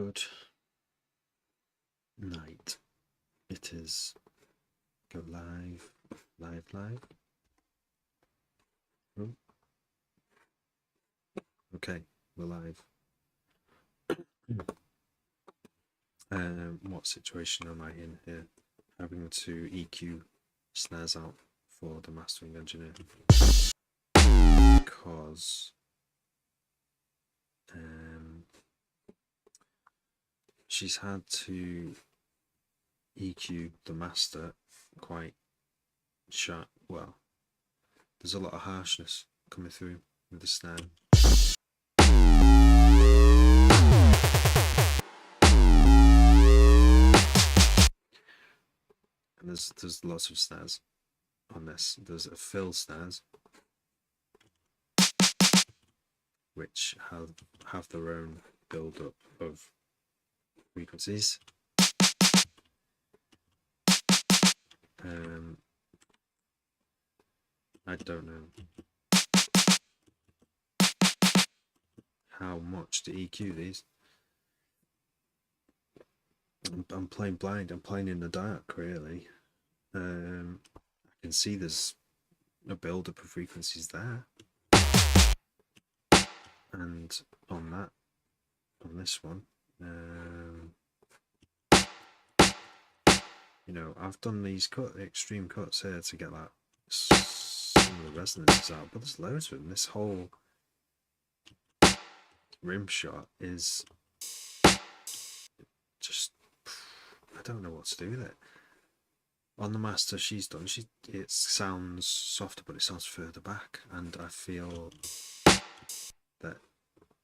Good night. It is go live. Oh, okay, we're live. What situation am I in here? Having to EQ snares out for the mastering engineer because she's had to EQ the master quite sharp. Well, there's a lot of harshness coming through with the snare. And there's lots of snares on this. There's a fill snares, which have their own build up of frequencies. I don't know how much to EQ these. I'm playing blind. I'm playing in the dark, really. I can see there's a build-up of frequencies there, and on this one, you know, I've done these extreme cuts here to get that some of the resonances out, but there's loads of them. This whole rim shot is just, I don't know what to do with it. On the master she's done, it sounds softer, but it sounds further back, and I feel that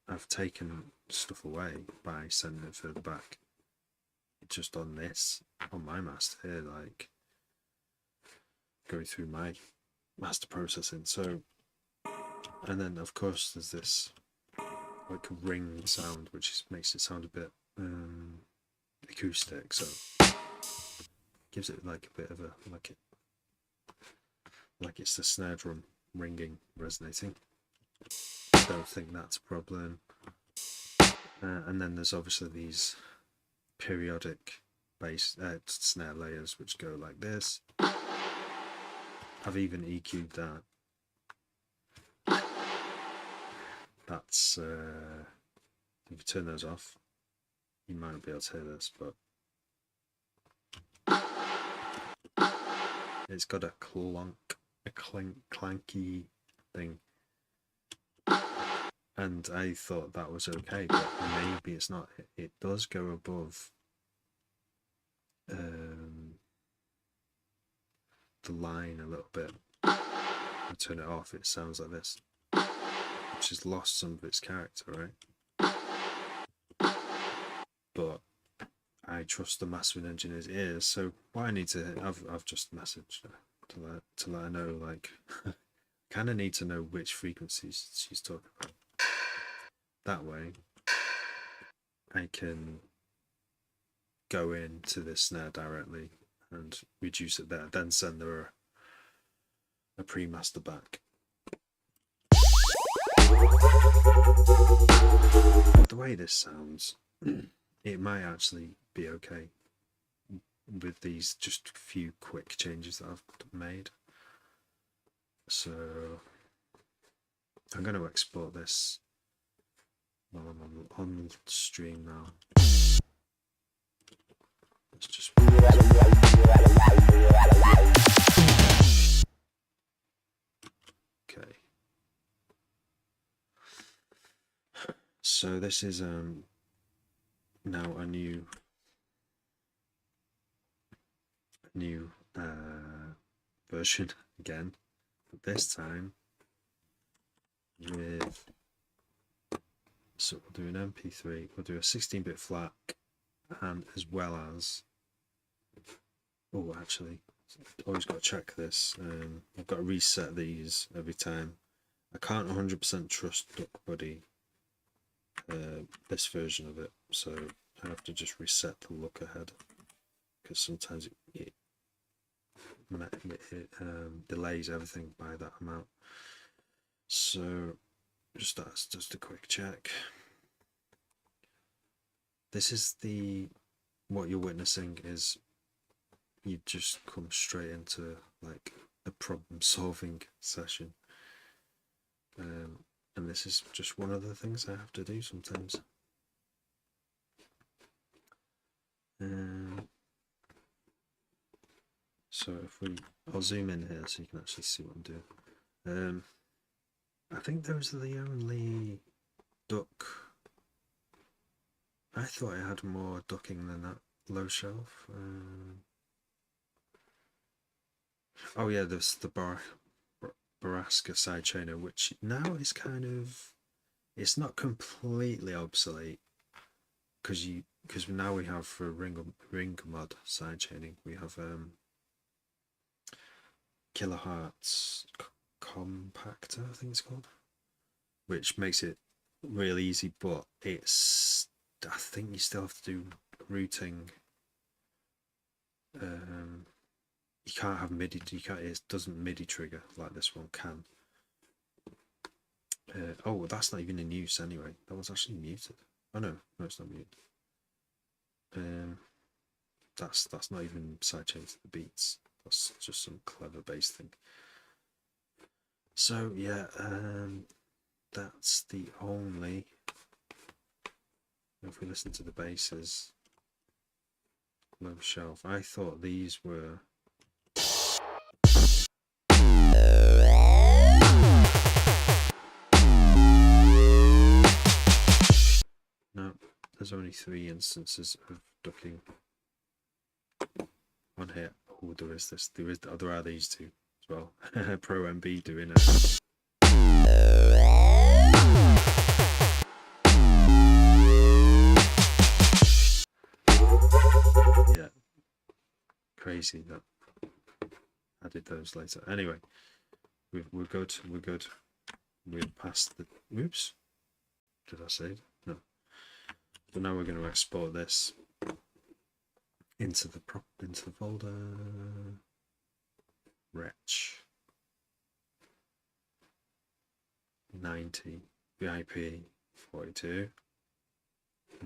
I've taken stuff away by sending it further back. Just on this, on my master here, like going through my master processing. So, and then of course there's this like ring sound, which makes it sound a bit acoustic. So gives it like a bit of a like it's the snare drum ringing, resonating. I don't think that's a problem. And then there's obviously these periodic bass snare layers which go like this. I've even EQ'd that. That's if you turn those off, you might not be able to hear this, but it's got a clanky thing, and I thought that was okay, but maybe it's not. It does go above the line a little bit. I turn it off, it sounds like this, which has lost some of its character, right? But I trust the mastering engineer's ears, so what I need to, I've just messaged her to let her know, like, kind of need to know which frequencies she's talking about. That way, I can go into this snare directly and reduce it there, then send her a pre-master back. The way this sounds, it might actually be okay with these just few quick changes that I've made. So I'm going to export this while I'm on stream now. Let's just okay. So this is now a new version again, but this time with, so we'll do an MP3, we'll do a 16-bit FLAC, and as well as, oh actually, always got to check this, I've got to reset these every time. I can't 100% trust DuckBuddy, this version of it, so I have to just reset the look ahead, because sometimes it delays everything by that amount. So that's just a quick check. this is what you're witnessing is you just come straight into like a problem solving session. And this is just one of the things I have to do sometimes. So I'll zoom in here so you can actually see what I'm doing. I think those are the only duck. I thought I had more ducking than that low shelf. Oh yeah, there's the Baraska sidechainer, which now is kind of, it's not completely obsolete because now we have for ring mod sidechaining we have kilohertz compactor, I think it's called, which makes it real easy, but I think you still have to do routing. You can't have MIDI. It doesn't MIDI trigger like this one can. Oh, that's not even in use anyway. That was actually muted. Oh no, it's not muted. That's not even sidechained to the beats. That's just some clever bass thing. So yeah, that's the only. If we listen to the basses, low shelf. I thought these were. No, there's only 3 instances of ducking on here. Oh, there is this. There are these 2 as well. Pro MB doing it. Yeah, crazy that I did those later. Anyway, we're good. We're past the. Oops, did I say it? No. So now we're going to export this into the folder. Wretch 90 VIP 42.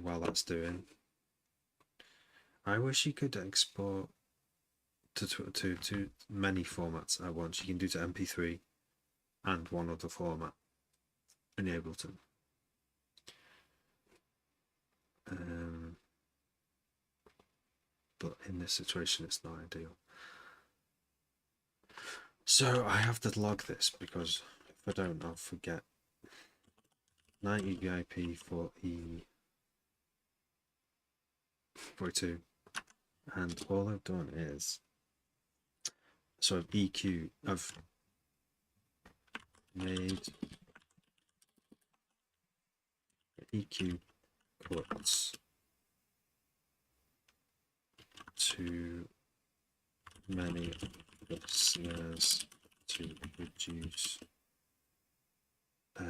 While that's doing, I wish you could export to many formats at once. You can do to MP3 and one other format in Ableton. But in this situation, it's not ideal. So I have to log this because if I don't, I'll forget. 90 VIP for E42, and all I've done is, so I've EQ, I've made EQ cuts to many snares to reduce I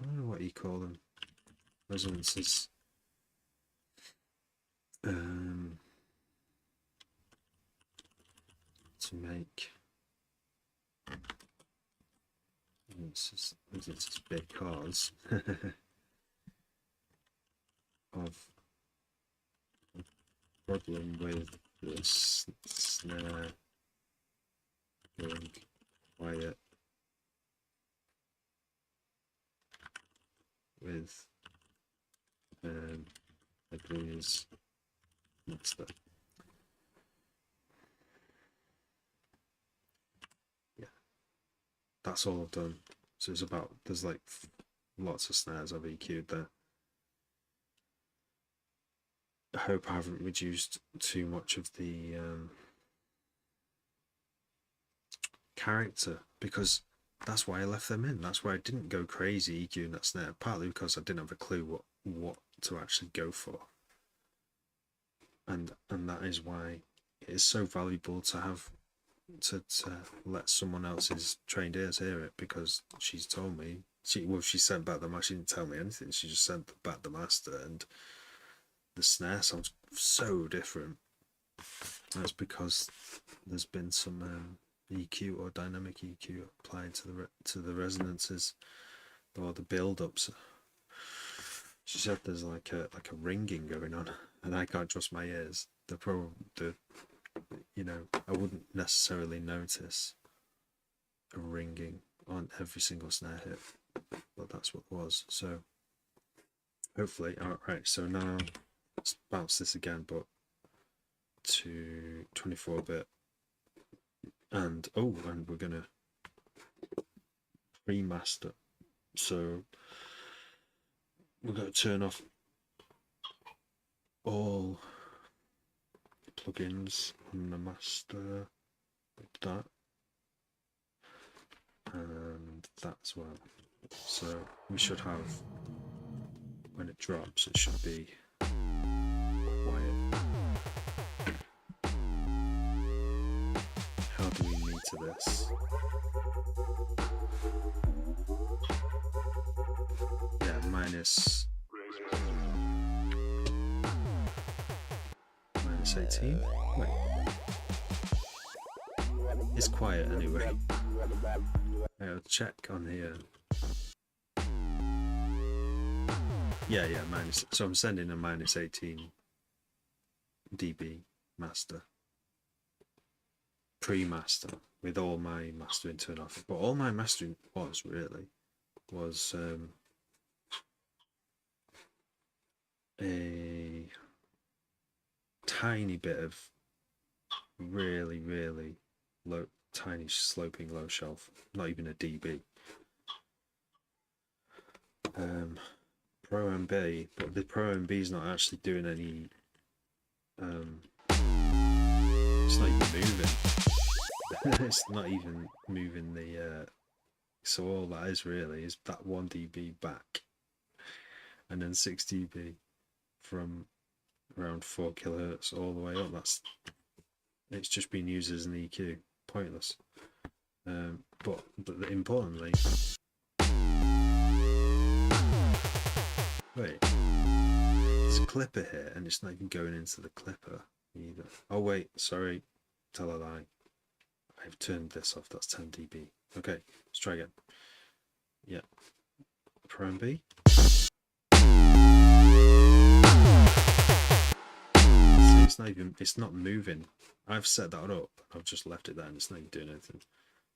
don't know what you call them, resonances, to make this is because of a problem with this snare going quiet with agrees master. Yeah, that's all I've done. So it's about, there's like lots of snares I've EQ'd there. I hope I haven't reduced too much of the character, because that's why I left them in. That's why I didn't go crazy EQing that snare, partly because I didn't have a clue what to actually go for. And that is why it is so valuable to have to let someone else's trained ears hear it, because she's told me, she sent back the master. She didn't tell me anything, she just sent back the master, and the snare sounds so different. That's because there's been some EQ or dynamic EQ applied to the resonances or the build-ups. She said there's like a ringing going on, and I can't trust my ears. I wouldn't necessarily notice a ringing on every single snare hit, but that's what it was. So hopefully, all right. So now let's bounce this again, but to 24-bit, and we're gonna remaster. So we're going to turn off all plugins on the master, like that, and that as well. So we should have, when it drops, it should be quiet. How do we meter this? Yeah, minus 18. Wait, it's quiet anyway. I'll check on here. Yeah, minus. So I'm sending a minus 18 dB master, pre-master, with all my mastering turned off. But all my mastering was a tiny bit of really, really low, tiny sloping low shelf, not even a dB. Pro MB, but the Pro MB is not actually doing any. It's not even moving. It's not even moving the. So all that is really is that 1 dB back, and then 6 dB from around 4 kilohertz all the way up. It's just been used as an EQ, pointless. But importantly, wait, there's a clipper here, and it's not even going into the clipper either. Oh wait, sorry, tell a lie. I've turned this off. That's 10 dB. Okay, let's try again. Yeah, Pro MB. It's not moving. I've set that up. I've just left it there, and it's not even doing anything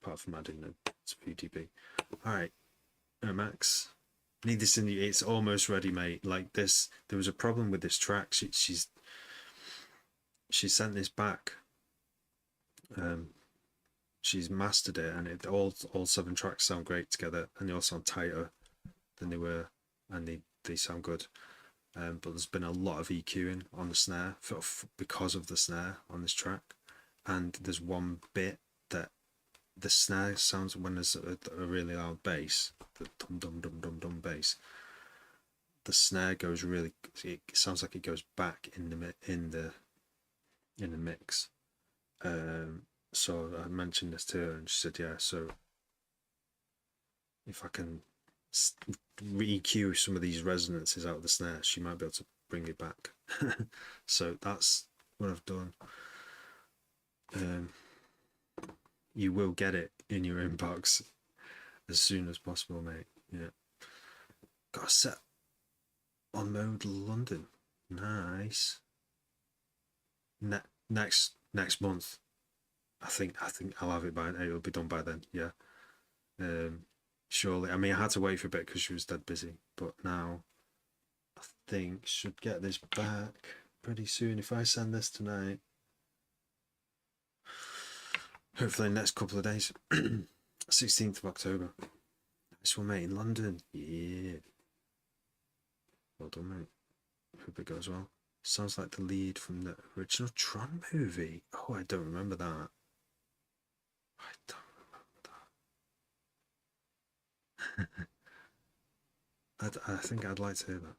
apart from adding a few dB. All right, Max. Need this in the. It's almost ready, mate. Like this, there was a problem with this track. She sent this back. She's mastered it, and all 7 tracks sound great together, and they all sound tighter than they were, and they sound good. But there's been a lot of EQing on the snare because of the snare on this track, and there's one bit that the snare sounds when there's a really loud bass, the dum dum dum dum dum bass. The snare goes really. It sounds like it goes back in the mix. So I mentioned this to her, and she said, "Yeah, so if I can EQ some of these resonances out of the snare, she might be able to bring it back." So that's what I've done. You will get it in your inbox as soon as possible, mate. Yeah, got a set on mode London. Nice. Next month. I think I'll have it by. It'll be done by then. Yeah. Surely. I mean, I had to wait for a bit because she was dead busy, but now I think should get this back pretty soon. If I send this tonight, hopefully in the next couple of days. 16th of October. This one, mate, in London. Yeah. Well done, mate. Hope it goes well. Sounds like the lead from the original Tron movie. Oh, I don't remember that. I don't remember that. I think I'd like to hear that.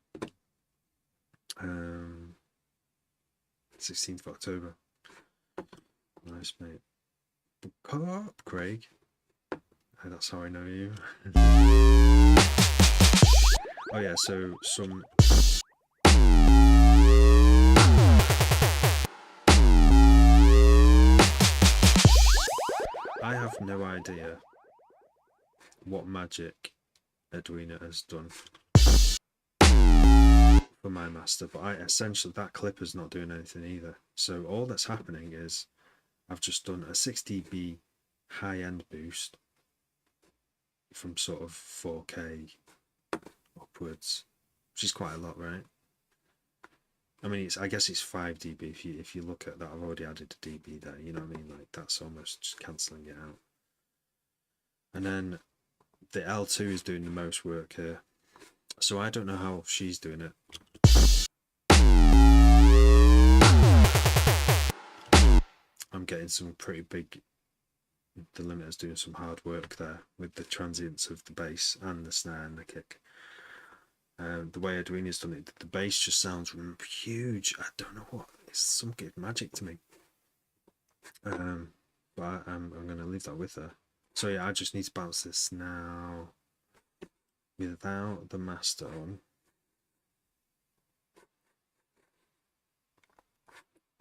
16th of October. Nice, mate. Come up, Craig. That's how I know you. Oh yeah, so some. I have no idea what magic Edwina has done. for my master, but I essentially that clipper's not doing anything either. So all that's happening is I've just done a 6 dB high-end boost from sort of 4K upwards, which is quite a lot, right? I mean, I guess it's 5 dB. If you look at that, I've already added a dB there. You know what I mean? Like that's almost just cancelling it out. And then the L2 is doing the most work here. So I don't know how she's doing it. I'm getting some pretty big. The limiter's doing some hard work there with the transients of the bass and the snare and the kick. The way Edwina's done it, the bass just sounds huge. I don't know what. It's some good magic to me. But I'm going to leave that with her. So yeah, I just need to bounce this now without the master on.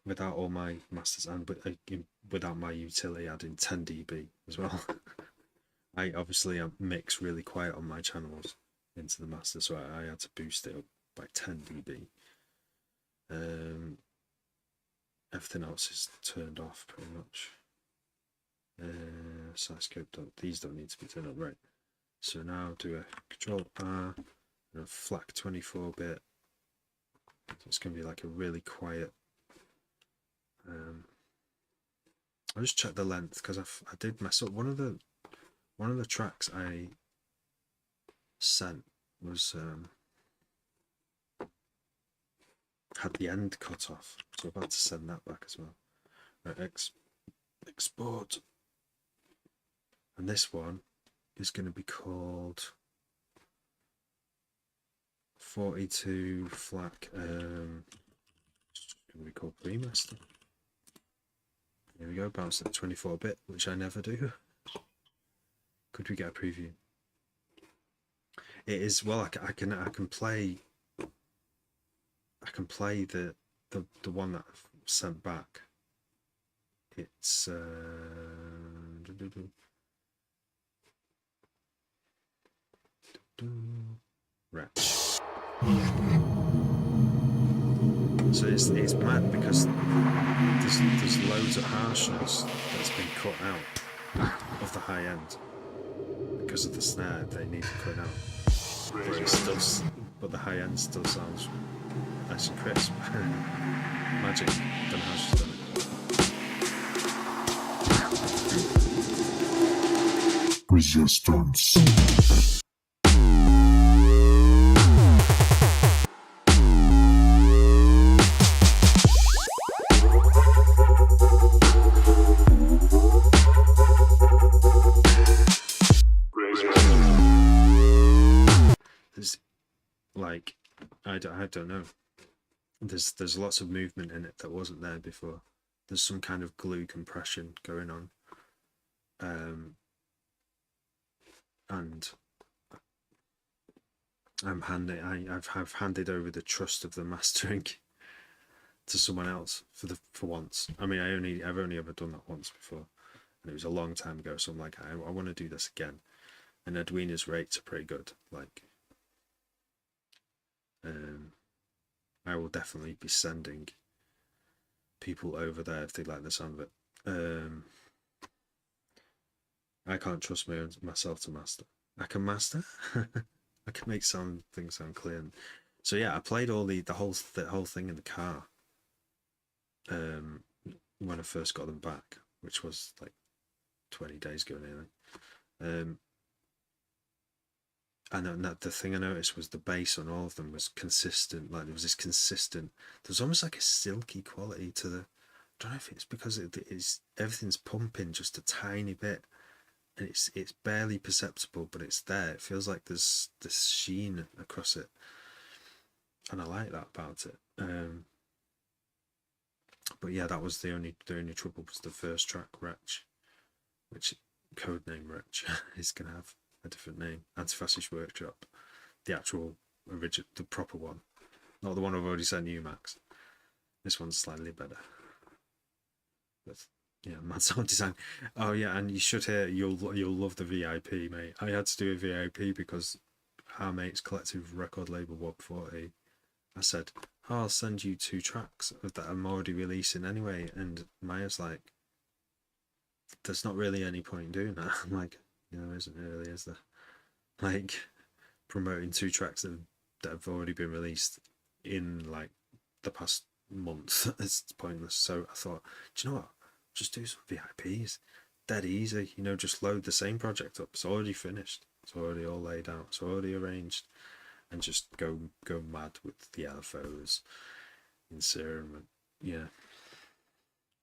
Without all my masters and without my utility adding 10 dB as well. I obviously mix really quiet on my channels into the master, so I had to boost it up by 10 dB. Everything else is turned off pretty much. Size scope, these don't need to be turned up, right? So now do a Control R and a FLAC 24-bit. So it's going to be like a really quiet. I'll just check the length because I did mess up. One of the tracks I sent was had the end cut off, so I've had to send that back as well. Right, export, and this one is going to be called 42 FLAC. It's going to be called Remaster. Here we go, bounce at 24-bit, which I never do. Could we get a preview? It is, well, I can play the one that I've sent back. It's Wretch. So it's mad because there's loads of harshness that's been cut out of the high end because of the snare. They need to cut out, but the high end still sounds nice and crisp. Magic. Don't know how she's done it. Resistance. Like I don't know. There's lots of movement in it that wasn't there before. There's some kind of glue compression going on, and I've handed over the trust of the mastering to someone else for once. I mean, I've only ever done that once before, and it was a long time ago. So I'm like, I want to do this again. And Edwina's rates are pretty good. Like, I will definitely be sending people over there if they like the sound of it. I can't trust myself to master. I can master. I can make things sound clear. So yeah, I played all the whole thing in the car when I first got them back, which was like 20 days ago nearly. And the thing I noticed was the bass on all of them was consistent. Like there was this consistent. There was almost like a silky quality to the. I don't know if it's because everything's pumping just a tiny bit, and it's barely perceptible, but it's there. It feels like there's this sheen across it, and I like that about it. But yeah, that was the only trouble was the first track, Wretch, which codename Wretch is gonna have a different name. Anti-Fascist Workshop, the actual original, the proper one, not the one I've already sent you, Max. This one's slightly better. But yeah, mad sound design. Oh yeah, and you should hear. You'll love the VIP, mate. I had to do a VIP because our mates collective record label WOB 40 I said, oh, I'll send you 2 tracks that I'm already releasing anyway. And Maya's like, there's not really any point in doing that. I'm like, there isn't really, is there? Like, promoting 2 tracks that have already been released in like the past month is pointless. So I thought, do you know what? Just do some VIPs. Dead easy. Just load the same project up. It's already finished. It's already all laid out. It's already arranged. And just go mad with the LFOs in Serum. And, yeah.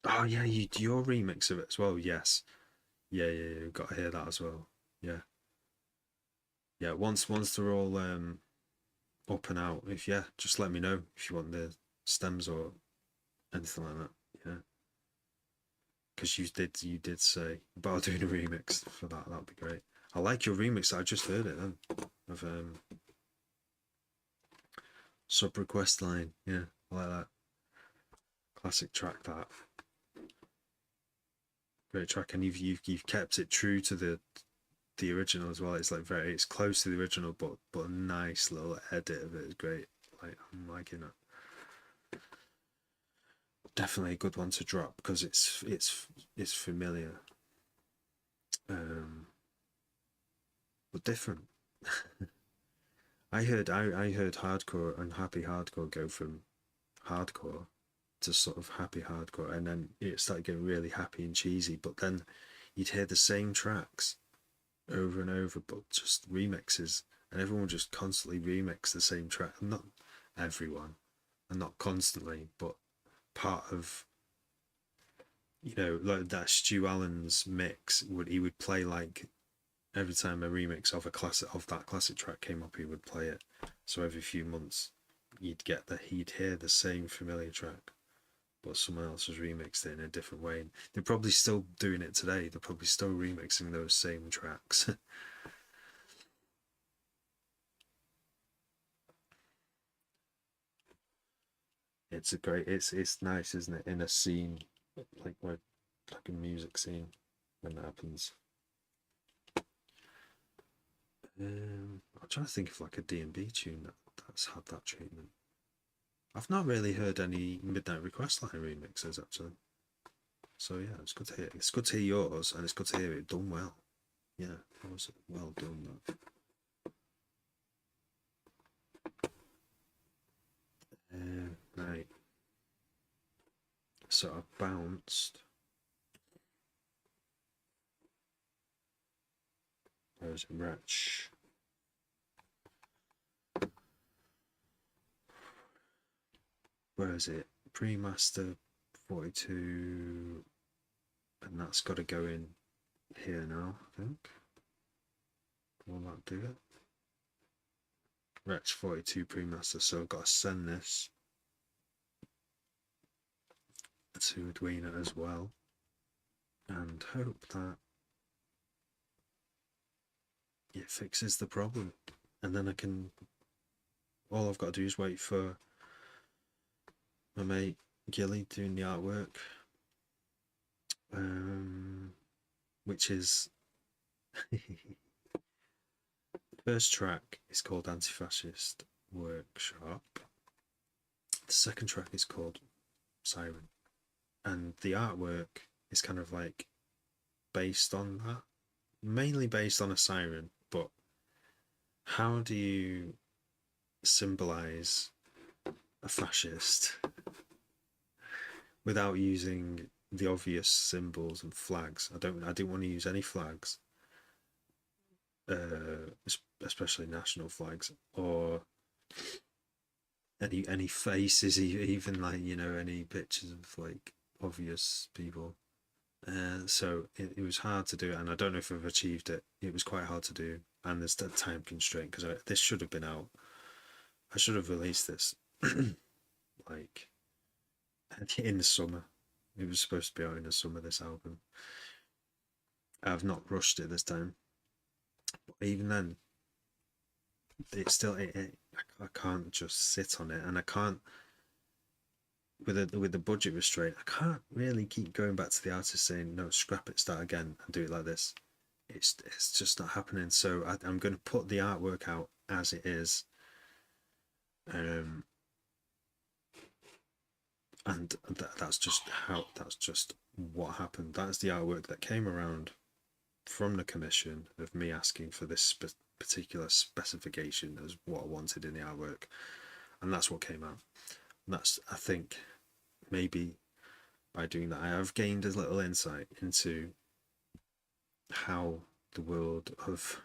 Oh yeah, your remix of it as well. Yes. Yeah. Got to hear that as well. Yeah. Yeah. Once they're all up and out, if just let me know if you want the stems or anything like that. Yeah. Because you did say about doing a remix for that. That'd be great. I like your remix. I just heard it then of Sub Request Line. Yeah, I like that. Classic track. That great track, and you've kept it true to the original as well. It's like it's close to the original, but a nice little edit of it is great. Like I'm liking it. Definitely a good one to drop because it's familiar, but different. I heard hardcore and happy hardcore go from hardcore to sort of happy hardcore, and then it started getting really happy and cheesy. But then you'd hear the same tracks over and over, but just remixes, and everyone would just constantly remix the same track. Not everyone, and not constantly, but part of like that Stu Allen's mix he would play like every time a remix of that classic track came up, he would play it. So every few months, he'd hear the same familiar track, but someone else has remixed it in a different way. And they're probably still doing it today. They're probably still remixing those same tracks. It's nice, isn't it? In a scene like a music scene when that happens. I'm trying to think of like a D&B tune that's had that treatment. I've not really heard any Midnight Request Line remixes actually. So yeah, it's good to hear. It's good to hear yours, and it's good to hear it done well. Yeah, that was well done. That. Right. So I bounced. Where is it? Wretch. Where is it? Pre-master 42, and that's got to go in here now, I think. Will that do it? Wretch 42 pre-master, so I've got to send this to Edwina as well, and hope that it fixes the problem, and then all I've got to do is wait for my mate Gilly doing the artwork, which is first track is called Anti-Fascist Workshop. The second track is called Siren, and the artwork is kind of like based on that, mainly based on a siren. But how do you symbolize a fascist without using the obvious symbols and flags? I didn't want to use any flags, especially national flags, or any faces, even like any pictures of like obvious people. So it was hard to do, and I don't know if I've achieved it. It was quite hard to do, and there's that time constraint because this should have been out. I should have released this like in the summer. It was supposed to be out in the summer. This album. I've not rushed it this time, but even then, it's still I can't just sit on it, and I can't with the budget restraint. I can't really keep going back to the artist saying no, scrap it, start again, and do it like this. It's just not happening. So I'm going to put the artwork out as it is, and that's just what happened. That's the artwork that came around from the commission of me asking for this particular specification as what I wanted in the artwork, and that's what came out. And that's, I think, maybe by doing that I have gained a little insight into how the world of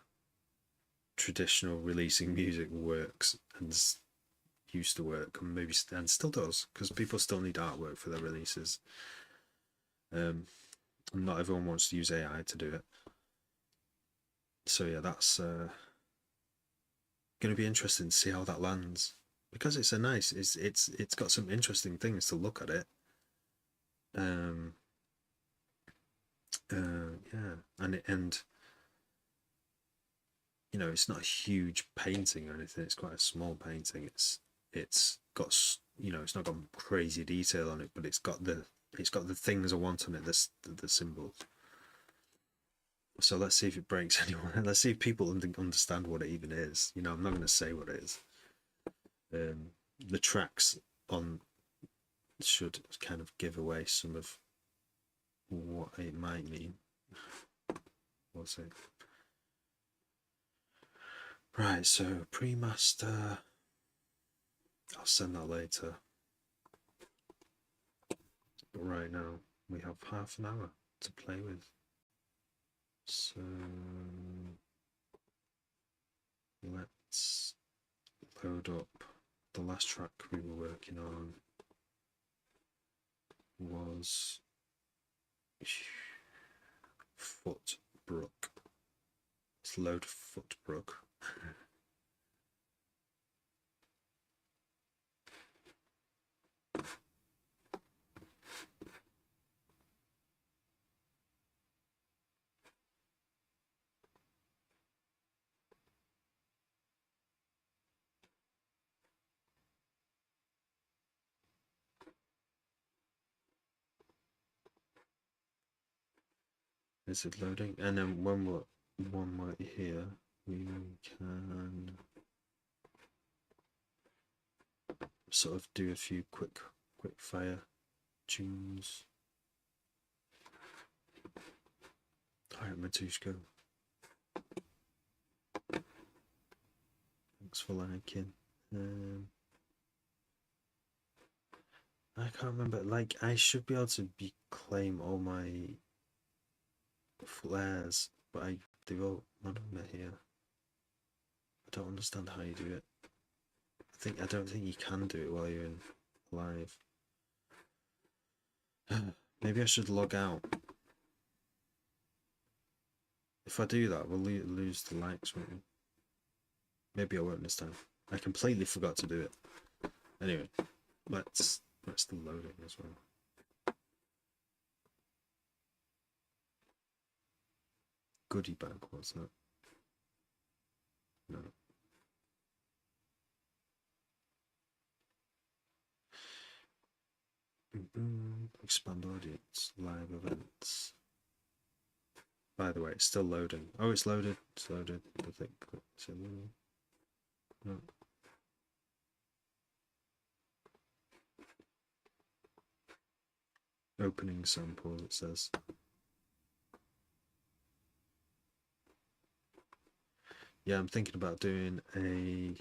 traditional releasing music works and used to work, and maybe and still does, because people still need artwork for their releases. Not everyone wants to use AI to do it. So yeah, that's going to be interesting to see how that lands, because it's a nice, it's got some interesting things to look at it. Yeah, and you know, it's not a huge painting or anything. It's quite a small painting. It's got, you know, it's not got crazy detail on it, but it's got the things I want on it. The symbols. So let's see if it breaks anyone. Let's see if people understand what it even is. You know, I'm not going to say what it is. The tracks on should kind of give away some of what it might mean. We'll see. Right, so pre-master, I'll send that later. But right now, we have half an hour to play with. So let's load up. The last track we were working on was Footbrook. Let's load Footbrook. Is it loading? And then when we're here, we can sort of do a few quick fire tunes. Alright, Matushko. Thanks for liking. I can't remember. Like, I should be able to claim all my flares, but they've all none of them are here. I don't understand how you do it. I don't think you can do it while you're in live. Maybe I should log out. If I do that, we'll lose the likes, won't we? Maybe I won't this time. I completely forgot to do it. Anyway, let's the loading as well. Goodie bag, what's that? No. Expand audience, live events. By the way, it's still loading. Oh, it's loaded. It's loaded. I think. No. Opening sample, it says. Yeah, I'm thinking about doing a.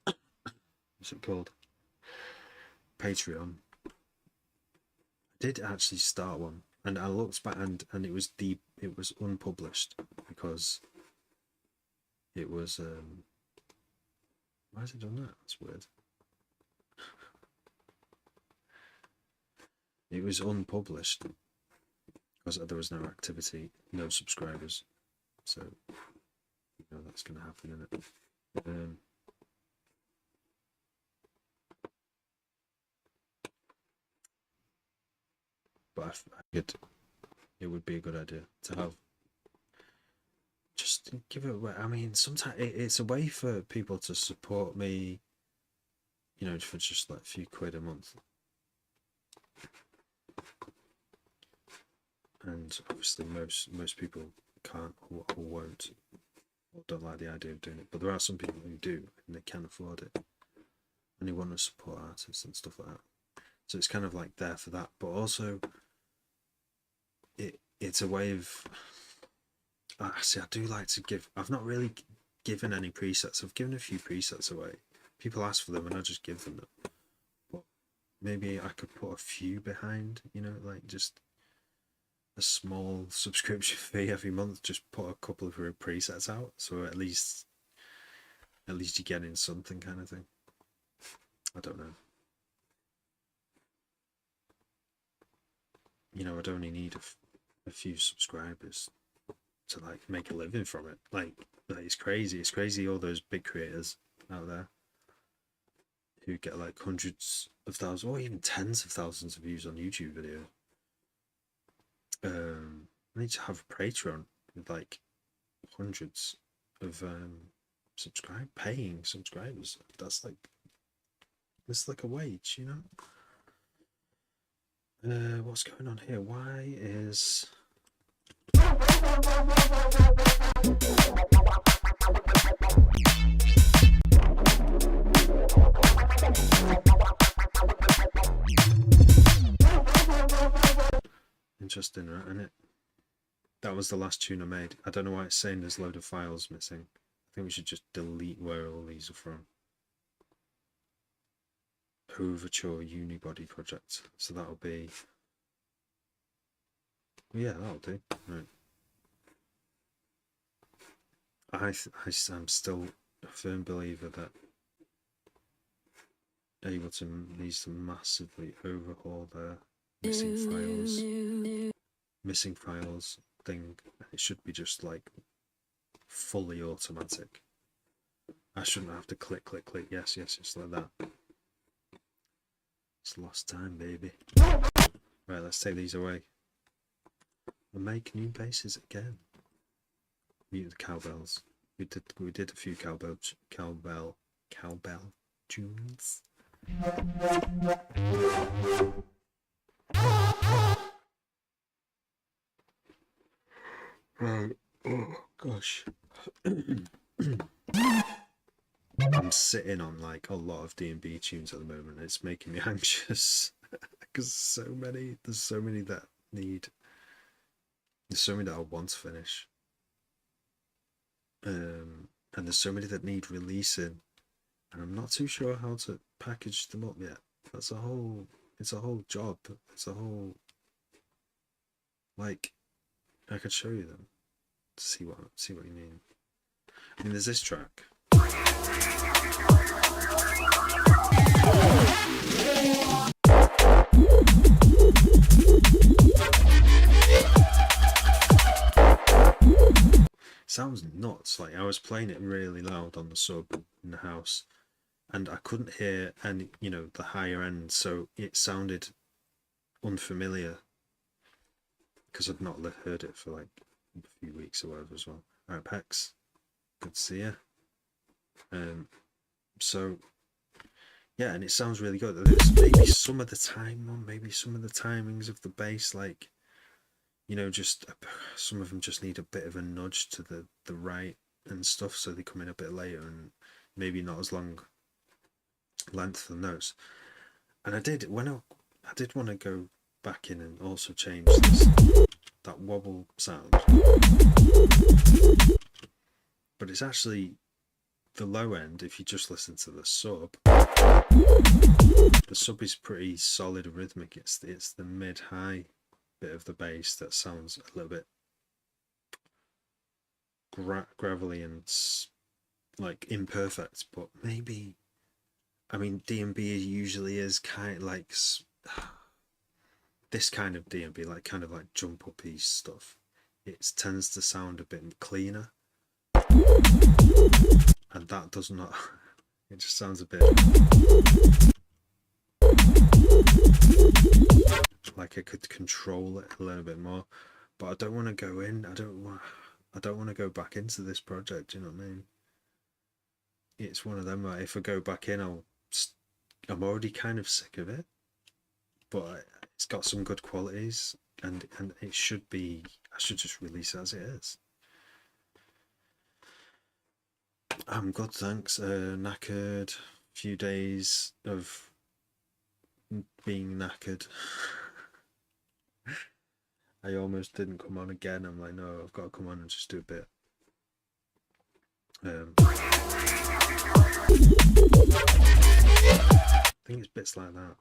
What's it called? Patreon. I did actually start one, and I looked back, and it was unpublished because it was. Why has it done that? That's weird. It was unpublished because there was no activity, no subscribers. So, you know, that's going to happen, isn't it? But I figured it would be a good idea to have. Just give it away. I mean, sometimes it's a way for people to support me, you know, for just like a few quid a month. And obviously most people can't or won't or don't like the idea of doing it, but there are some people who do and they can afford it. and they want to support artists and stuff like that. So it's kind of like there for that, but also it's a way of. See, I do like to give. I've not really given any presets. I've given a few presets away. People ask for them, and I just give them. But maybe I could put a few behind. You know, like just a small subscription fee every month. Just put a couple of presets out, so at least you're getting something, kind of thing. I don't know. You know, I'd only need a few subscribers to like make a living from it. Like it's crazy. It's crazy. All those big creators out there who get like hundreds of thousands or even tens of thousands of views on YouTube videos. I need to have a Patreon with like hundreds of paying subscribers. That's like it's like a wage, you know. What's going on here? Why is interesting, right? Isn't it? That was the last tune I made. I don't know why it's saying there's a load of files missing. I think we should just delete where all these are from. Overture Unibody project. So that'll be. Yeah, that'll do. Right. I'm still a firm believer that Ableton needs to massively overhaul their missing files thing. It should be just like fully automatic. I shouldn't have to click, yes, just like that. It's lost time, baby. Right, let's take these away. And make new basses again. Mute the cowbells. We did a few cowbell tunes. Right. Oh gosh. I'm sitting on like a lot of D&B tunes at the moment. It's making me anxious because there's so many that I want to finish. And there's so many that need releasing, and I'm not too sure how to package them up yet. It's a whole job. It's a whole, like, I could show you them to see what you mean. I mean, there's this track. Sounds nuts. Like I was playing it really loud on the sub in the house, and I couldn't hear any, the higher end, so it sounded unfamiliar because I'd not heard it for like a few weeks or whatever as well. Alright, Pex, good to see you. So yeah, and it sounds really good. There's maybe some of the timings of the bass, like, just some of them just need a bit of a nudge to the right and stuff, so they come in a bit later and maybe not as long length of notes. And I did want to go back in and also change that wobble sound, but it's actually the low end. If you just listen to the sub is pretty solid rhythmic. It's the mid-high bit of the bass that sounds a little bit gravelly and like imperfect, but maybe, I mean, D&B usually is kind of like this kind of D&B, like kind of like jump uppy stuff. It tends to sound a bit cleaner, and that does not. It just sounds a bit like I could control it a little bit more, but I don't want to go in. I don't want to go back into this project. You know what I mean? It's one of them. Like, if I go back in, I'm already kind of sick of it, but it's got some good qualities, and it should be. I should just release it as it is. I'm good, thanks. Knackered. few days of being knackered. I almost didn't come on again. I'm like, no, I've got to come on and just do a bit. I think it's bits like that.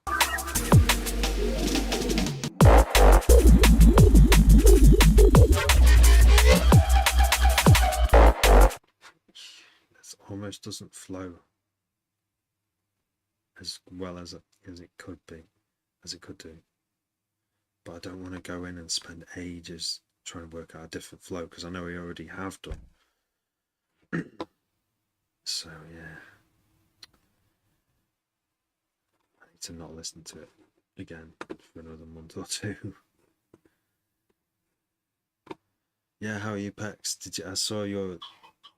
It almost doesn't flow as well as it could be, as it could do. But I don't want to go in and spend ages trying to work out a different flow, because I know we already have done. So yeah, I need to not listen to it again for another month or two. Yeah, how are you, Pex? I saw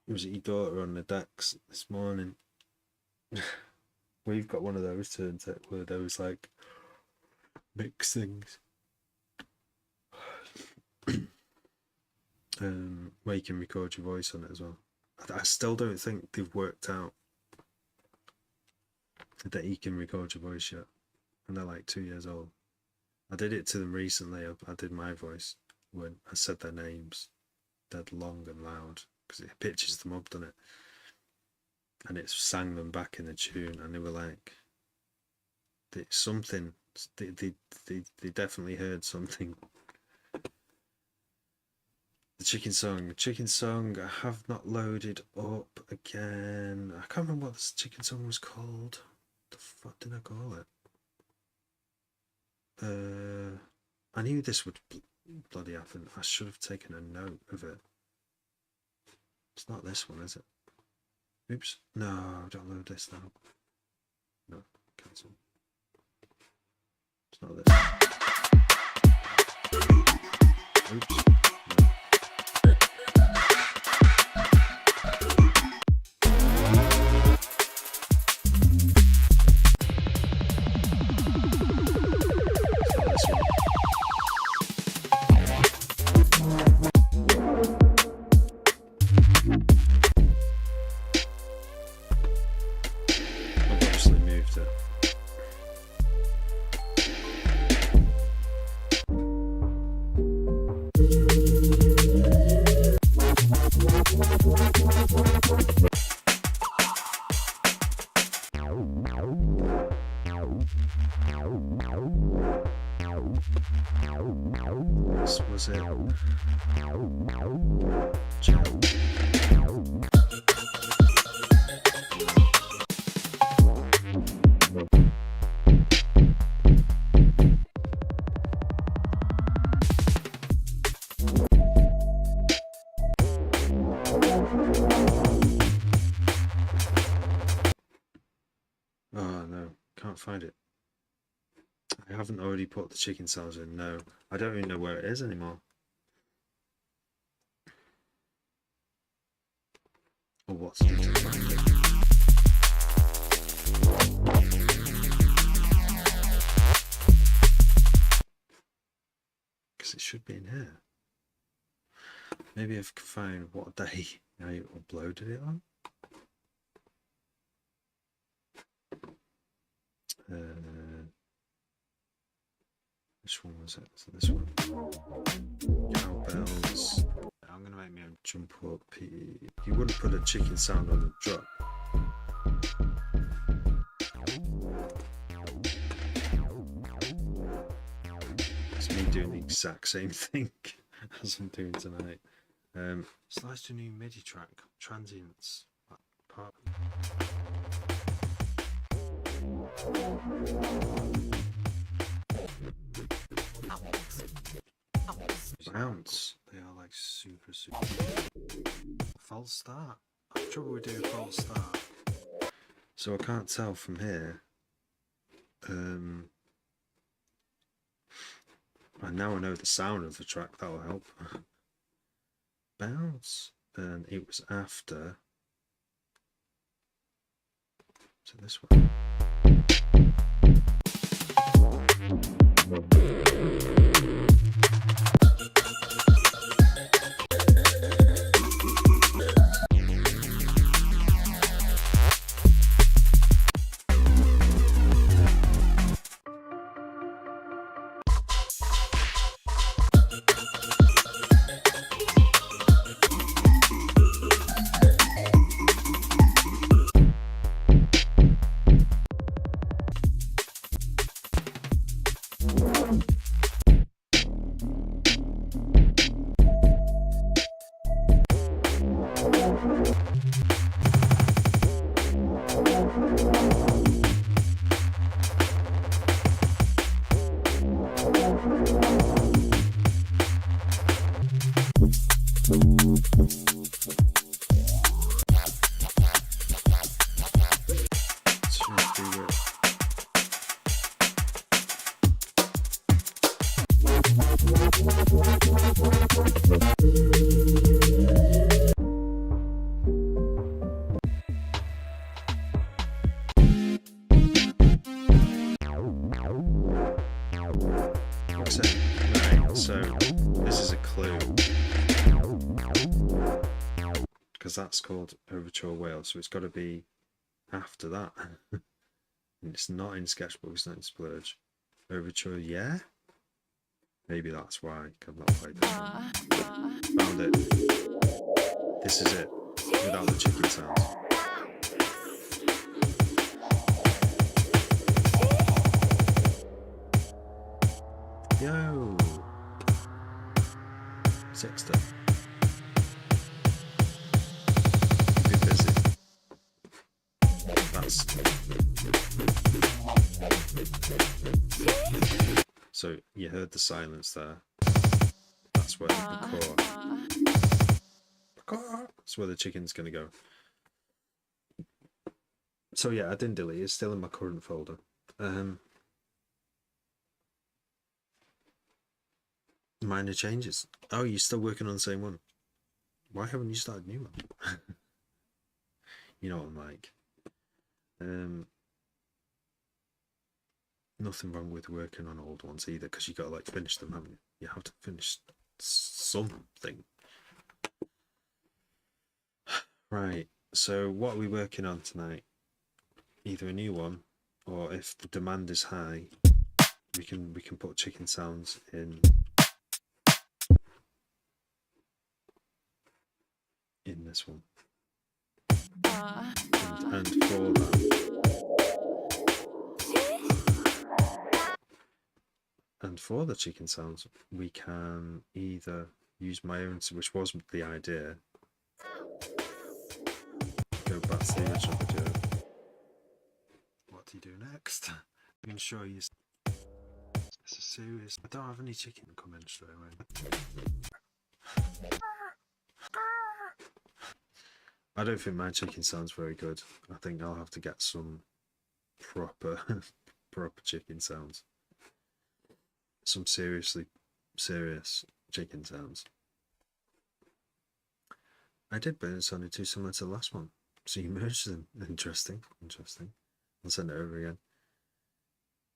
was it your daughter on the decks this morning? We've got one of those turntable where those like mix things. Where you can record your voice on it as well. I still don't think they've worked out that you can record your voice yet, and they're like 2 years old. I did it to them recently. I did my voice when I said their names dead long and loud, because it pitches them up, doesn't it? And it sang them back in the tune, and they were like, something. They definitely heard something. The chicken song I have not loaded up again. I can't remember what this chicken song was called. The fuck did I call it? I knew this would bloody happen. I should have taken a note of it. It's not this one, is it? Oops. No, don't load this now. No, cancel. It's not this. Oops. No. Was it? Oh no, can't find it. I haven't already put the chicken sounds in. No, I don't even know where it is anymore. Or what's the because it should be in here. Maybe I can find what day I uploaded it on. Which one was it? So this one. Cowbells. I'm gonna make me jump up. You wouldn't put a chicken sound on the drop. It's me doing the exact same thing as I'm doing tonight. Slice to a new MIDI track. Transients. Part. Bounce. They are like super. False start. I have trouble with doing false start. So I can't tell from here. And now I know the sound of the track. That will help. Bounce. And it was after. So this one. So this is a clue, because that's called Overture Whale, so it's got to be after that. And it's not in Sketchbook, it's not in Splurge. Overture, yeah? Maybe that's why I've not played this one. Found it. This is it, without the chicken sounds. Yo! Sexter. You've been busy. That's... So you heard the silence there. That's where that's where the chicken's gonna go. So yeah, I didn't delete it. It's still in my current folder. Minor changes. Oh, you're still working on the same one. Why haven't you started a new one? You know what I'm like. Nothing wrong with working on old ones either, because you got to like finish them, haven't you? You have to finish something. Right. So what are we working on tonight? Either a new one, or if the demand is high, we can put chicken sounds in this one. And for that, and for the chicken sounds, we can either use my own, which wasn't the idea. Go back to the original video. What do you do next? I can show you. It's a serious. I don't have any chicken coming straight away. I don't think my chicken sounds very good. I think I'll have to get some proper chicken sounds. Some seriously serious chicken sounds. I did, but it sounded too similar to the last one. So you merged them. Interesting. I'll send it over again.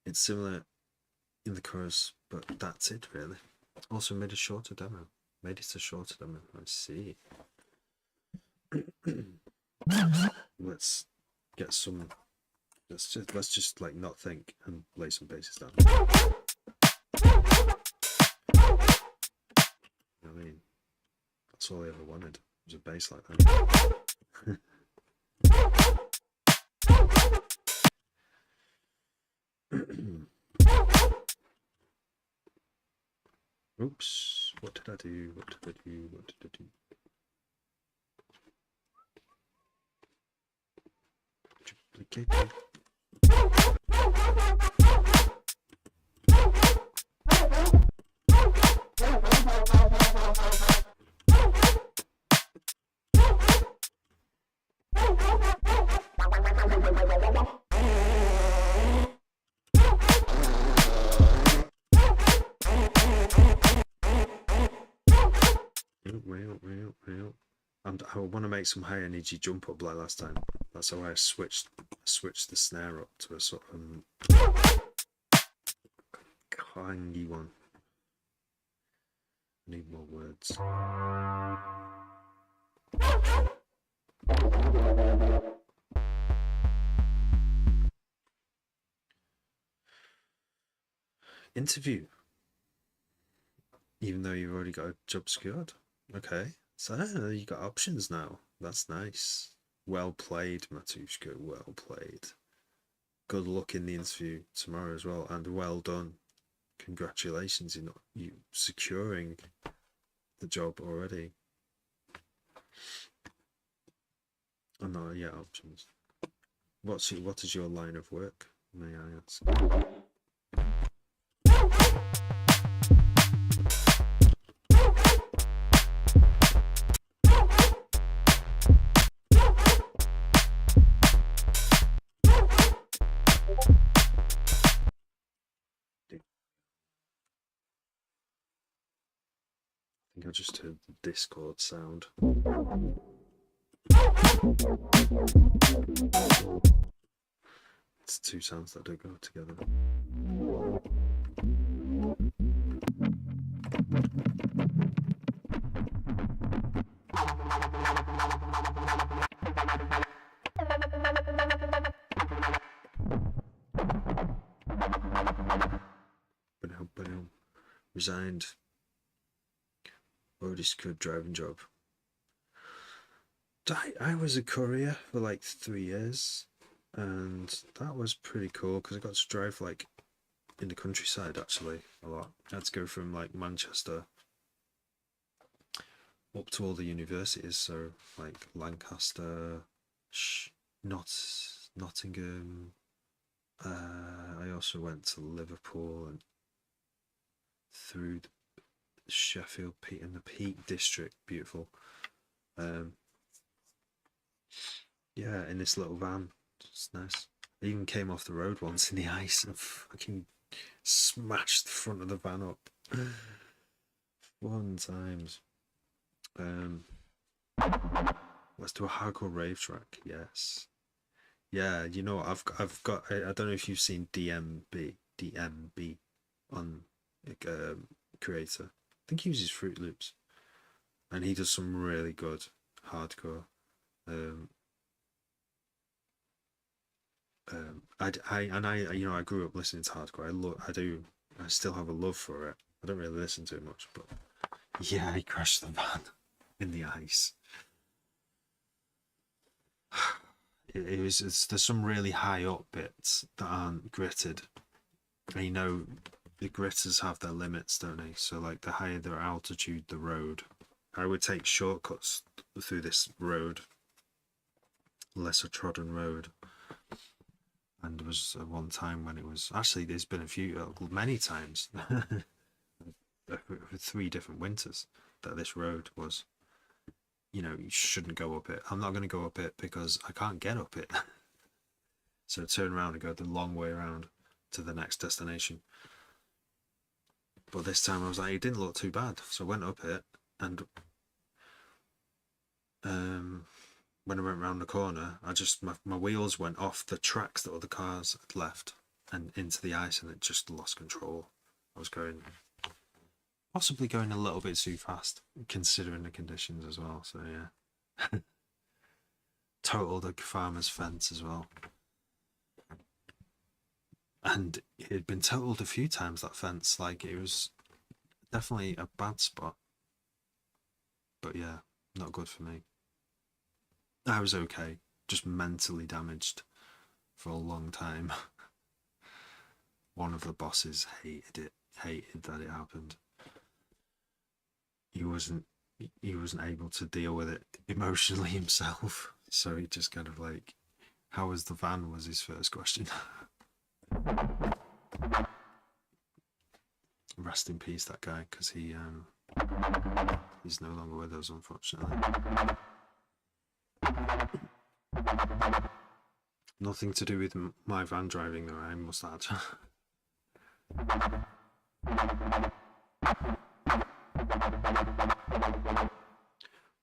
It's similar in the chorus, but that's it really. Also made a shorter demo. I see. Let's get some. Let's just like not think and lay some basses down. I mean, that's all I ever wanted. Was a bass like that. Oops, what did I do? Duplicate. And I want to make some high energy jump up like last time. That's how I switched the snare up to a sort of clangy one. I need more words. Interview. Even though you've already got a job secured. Okay. So you got options now. That's nice. Well played, Matushka. Well played. Good luck in the interview tomorrow as well, and well done. Congratulations in you securing the job already. Oh no, yeah, options. What is your line of work, may I ask? I think I just heard the Discord sound. It's two sounds that don't go together. resigned. Already secured driving job. I was a courier for like 3 years, and that was pretty cool because I got to drive like in the countryside actually a lot. I had to go from like Manchester up to all the universities, so like Lancaster, not Nottingham. I also went to Liverpool and through Sheffield, Peak and the Peak District, beautiful. Um, yeah, in this little van, it's nice. I even came off the road once in the ice and fucking smashed the front of the van up. Fun times. Um, let's do a hardcore rave track. Yes. Yeah, you know what? I've got. I don't know if you've seen DMB on like, Creator. I think he uses Fruit Loops, and he does some really good hardcore. Um, I I grew up listening to hardcore. I still have a love for it. I don't really listen to it much, but yeah, he crashed the van in the ice. There's some really high up bits that aren't gritted. And you know, the gritters have their limits, don't they? So like the higher the altitude, the road. I would take shortcuts through this road, lesser trodden road. And there was one time when it was actually there's been many times, 3 different winters that this road was. You know, you shouldn't go up it. I'm not going to go up it because I can't get up it. So turn around and go the long way around to the next destination. But this time I was like, it didn't look too bad. So I went up it, and when I went around the corner, my wheels went off the tracks that other cars had left and into the ice, and it just lost control. I was possibly going a little bit too fast, considering the conditions as well. So yeah, totaled a farmer's fence as well, and it had been totaled a few times. That fence, like it was definitely a bad spot. But yeah, not good for me. I was okay, just mentally damaged for a long time. One of the bosses hated that it happened. He wasn't able to deal with it emotionally himself, so he just kind of like, how was the van was his first question. Rest in peace that guy, because he's no longer with us, unfortunately. Nothing to do with my van driving though, I must add.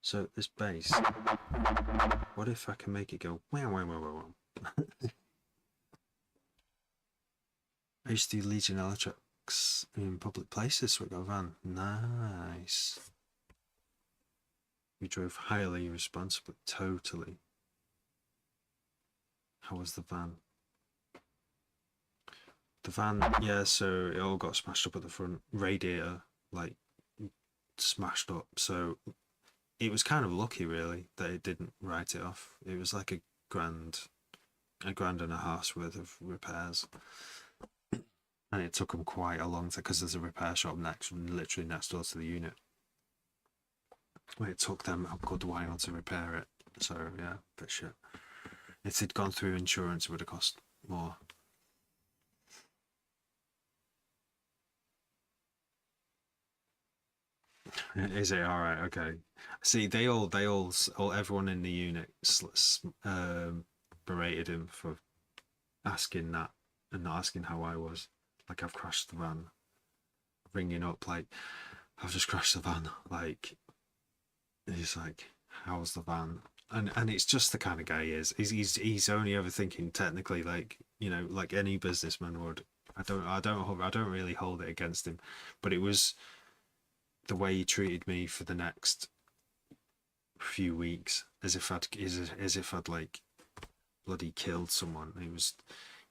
So this bass, what if I can make it go wow wow wow wow wow? I used to do Legion Electrics in public places with a van. Nice. We drove highly responsibly, totally. How was the van? The van, yeah, so it all got smashed up at the front. Radiator, like, smashed up. So it was kind of lucky, really, that it didn't write it off. It was like a grand and a half's worth of repairs. And it took them quite a long time because there's a repair shop literally next door to the unit. It took them a good while to repair it. So yeah, bit shit. If it'd gone through insurance, it would have cost more. Is it all right? Okay. See, everyone in the unit berated him for asking that and not asking how I was. Like I've crashed the van, ringing up like I've just crashed the van. Like he's like, how's the van? And it's just the kind of guy he is. He's only ever thinking technically, like like any businessman would. I don't really hold it against him, but it was the way he treated me for the next few weeks, as if I'd like bloody killed someone. It was,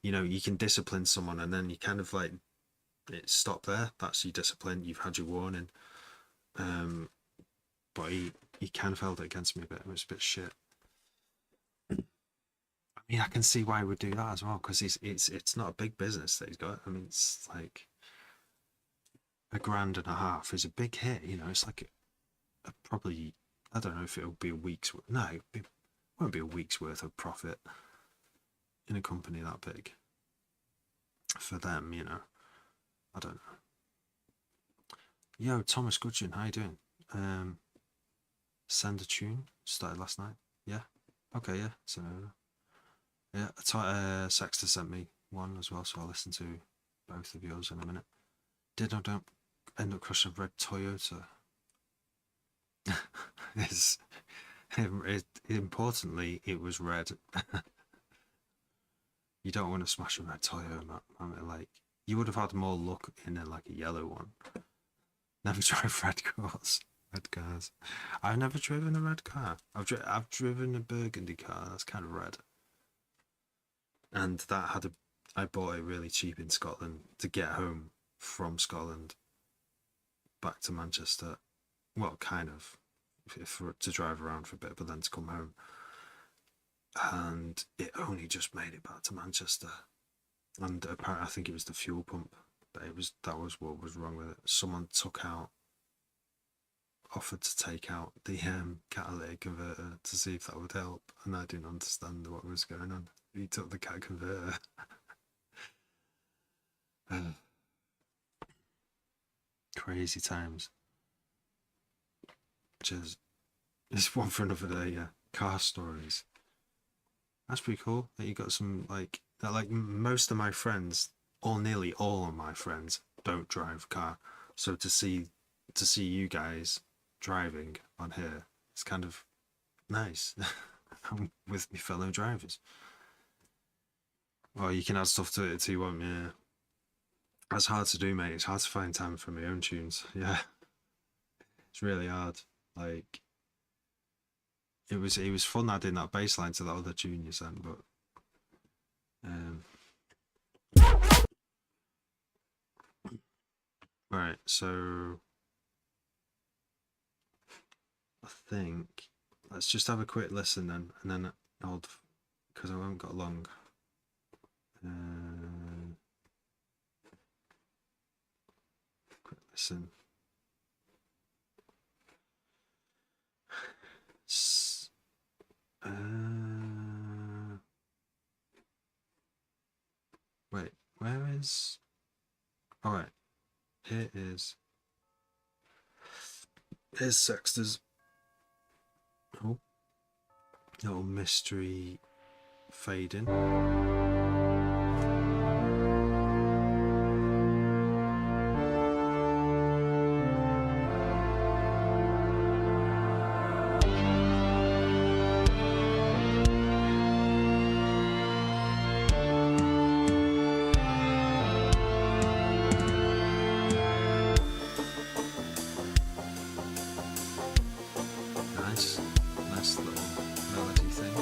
you can discipline someone and then you kind of like it stopped there. That's your discipline. You've had your warning. But he kind of held it against me a bit. It was a bit shit. I mean, I can see why he would do that as well, because it's not a big business that he's got. I mean, it's like $1.50 is a big hit. You know, it's like probably, I don't know if it'll be a week's. No, it won't be a week's worth of profit in a company that big. For them, you know, I don't know. Yo, Thomas Gudgeon, how you doing? Send a tune. Started last night. Yeah. Okay. Yeah. So yeah, Sexter sent me one as well, so I'll listen to both of yours in a minute. Did I don't end up crushing a red Toyota? Importantly, it was red. You don't want to smash a red Toyota, like you would have had more luck in like a yellow one. Never drive red cars. Red cars. I've never driven a red car. I've driven a burgundy car. That's kind of red. And that had I bought it really cheap in Scotland to get home from Scotland back to Manchester. Well, kind of to drive around for a bit, but then to come home. And it only just made it back to Manchester. And apparently, I think it was the fuel pump. That was what was wrong with it. Someone offered to take out the catalytic converter to see if that would help, and I didn't understand what was going on. He took the cat converter. Crazy times. Cheers. It's one for another day. Yeah, car stories. That's pretty cool that you got some like most of my friends, or nearly all of my friends, don't drive car. So to see you guys driving on here, it's kind of nice. I'm with my fellow drivers. Well, you can add stuff to it too, won't you? Yeah. That's hard to do, mate. It's hard to find time for my own tunes. Yeah, it's really hard. Like, it was fun adding that bass line to that other tune you sent, but right, so I think let's just have a quick listen then, and then I'll, because I haven't got long. Quick listen. Wait, where is? All right, here is. Here's Sexter's. Oh, little mystery fading. Nice little melody thing.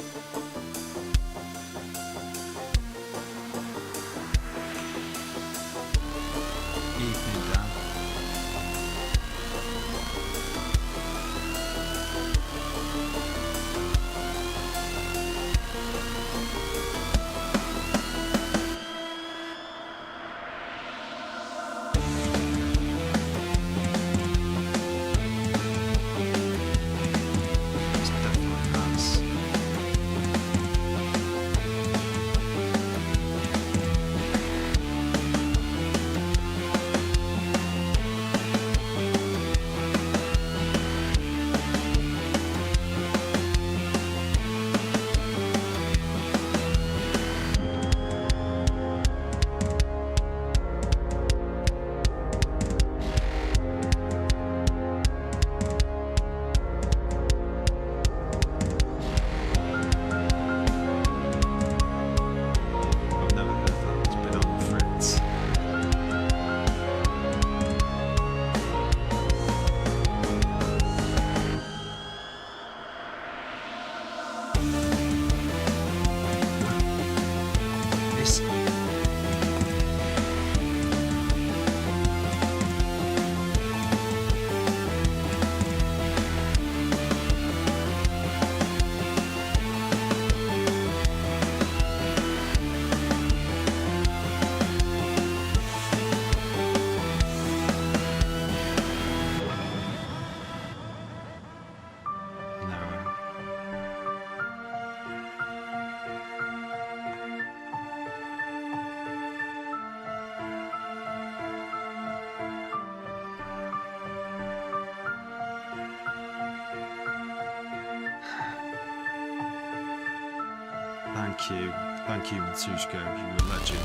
you. Thank you, Matushko. You're a legend.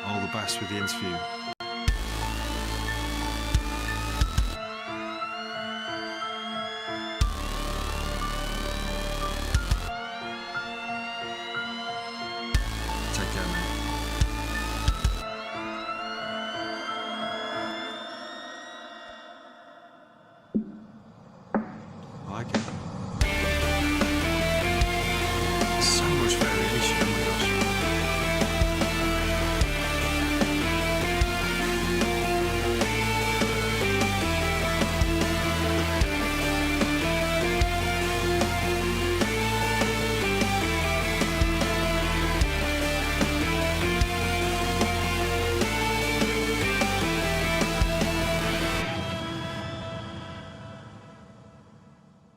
All the best with the interview. Take care, mate. I like it. So much variation, oh my gosh.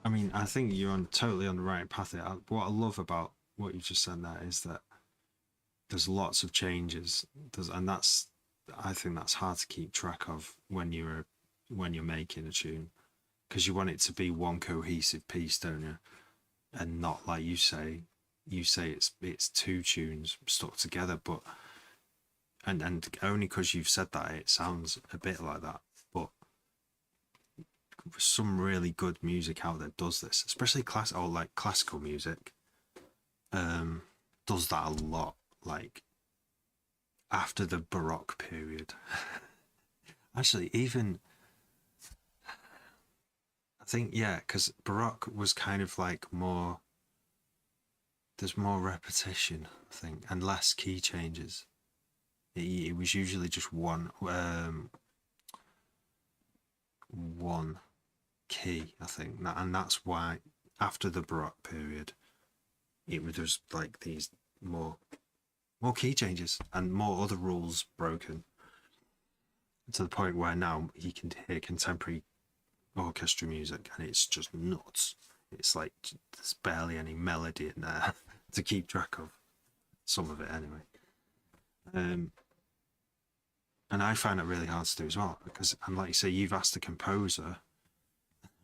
I mean, I think you're totally on the right path here. What I love about what you just said there is that there's lots of changes. And I think that's hard to keep track of when you're making a tune, because you want it to be one cohesive piece, don't you? And not like you say it's two tunes stuck together, but and only because you've said that it sounds a bit like that, but some really good music out there does this, especially classical music does that a lot, like after the Baroque period. Actually, even I think, yeah, because Baroque was kind of like there's more repetition, I think, and less key changes. It was usually just one key, I think, and that's why after the Baroque period, it was just like these more key changes and more other rules broken, to the point where now you can hear contemporary orchestra music and it's just nuts. It's like there's barely any melody in there to keep track of, some of it anyway. And I find it really hard to do as well, because, and like you say, you've asked the composer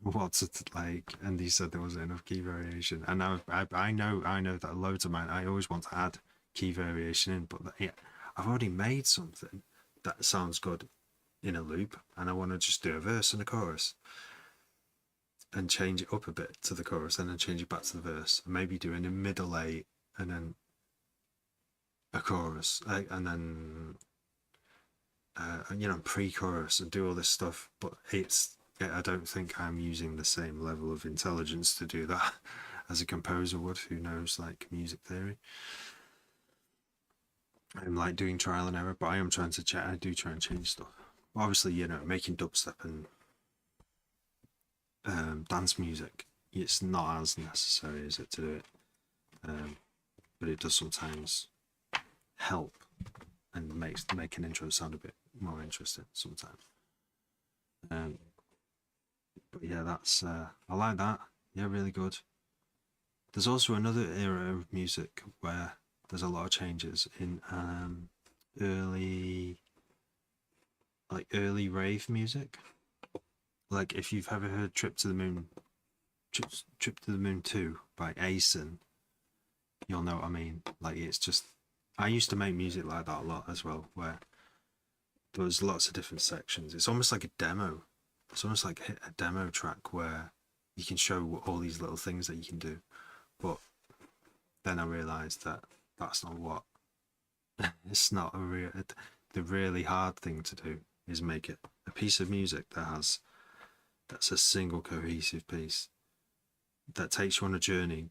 what's it like, and he said there wasn't enough key variation. And I know that loads of mine, I always want to add key variation in, but yeah, I've already made something that sounds good in a loop, and I want to just do a verse and a chorus and change it up a bit to the chorus, and then change it back to the verse, and maybe do in a middle eight and then a chorus, and then pre-chorus, and do all this stuff. But I don't think I'm using the same level of intelligence to do that as a composer would, who knows like music theory. I'm like doing trial and error, but I am trying to check. I do try and change stuff. Obviously, making dubstep and dance music, it's not as necessary, is it, to do it? But it does sometimes help and make an intro sound a bit more interesting sometimes. But yeah, that's I like that. Yeah, really good. There's also another era of music where there's a lot of changes in early rave music. Like if you've ever heard Trip to the Moon 2 by Asen, you'll know what I mean. Like it's just, I used to make music like that a lot as well, where there was lots of different sections. It's almost like a demo. It's almost like a demo track where you can show all these little things that you can do. But then I realised that that's not what, it's not the really hard thing to do is make it a piece of music that's a single cohesive piece that takes you on a journey,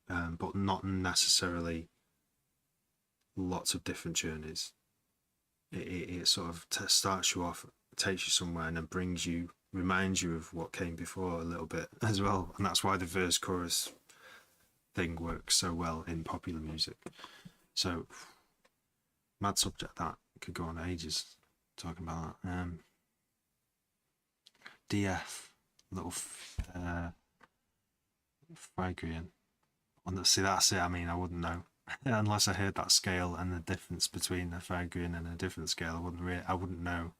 but not necessarily lots of different journeys. It sort of starts you off, takes you somewhere, and then reminds you of what came before a little bit as well. And that's why the verse chorus thing works so well in popular music. So mad subject, that could go on ages talking about that. DF, little Phrygian. See, that's it. I mean, I wouldn't know unless I heard that scale and the difference between a Phrygian and a different scale. I wouldn't know.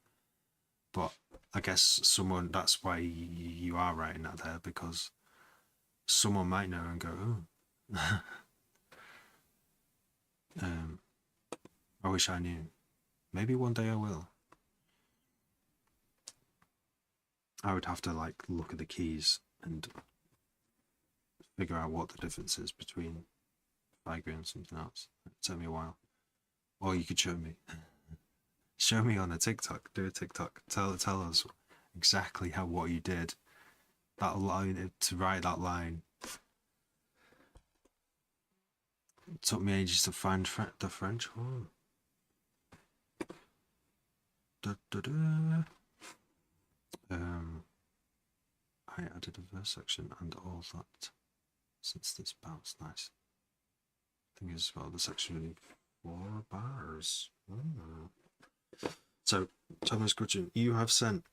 But I guess that's why you are writing that there, because someone might know and go, oh. I wish I knew. Maybe one day I will. I would have to like look at the keys and figure out what the difference is between Viagra and something else. It'd take me a while. Or you could show me. Show me on a TikTok. Do a TikTok. Tell us exactly what you did. That line, to write that line. It took me ages to find the French. Oh. Da, da, da. I added a verse section and all that since this bounce. Nice. I think it's about the section really 4 bars. Oh. So Thomas Gudgeon, you sent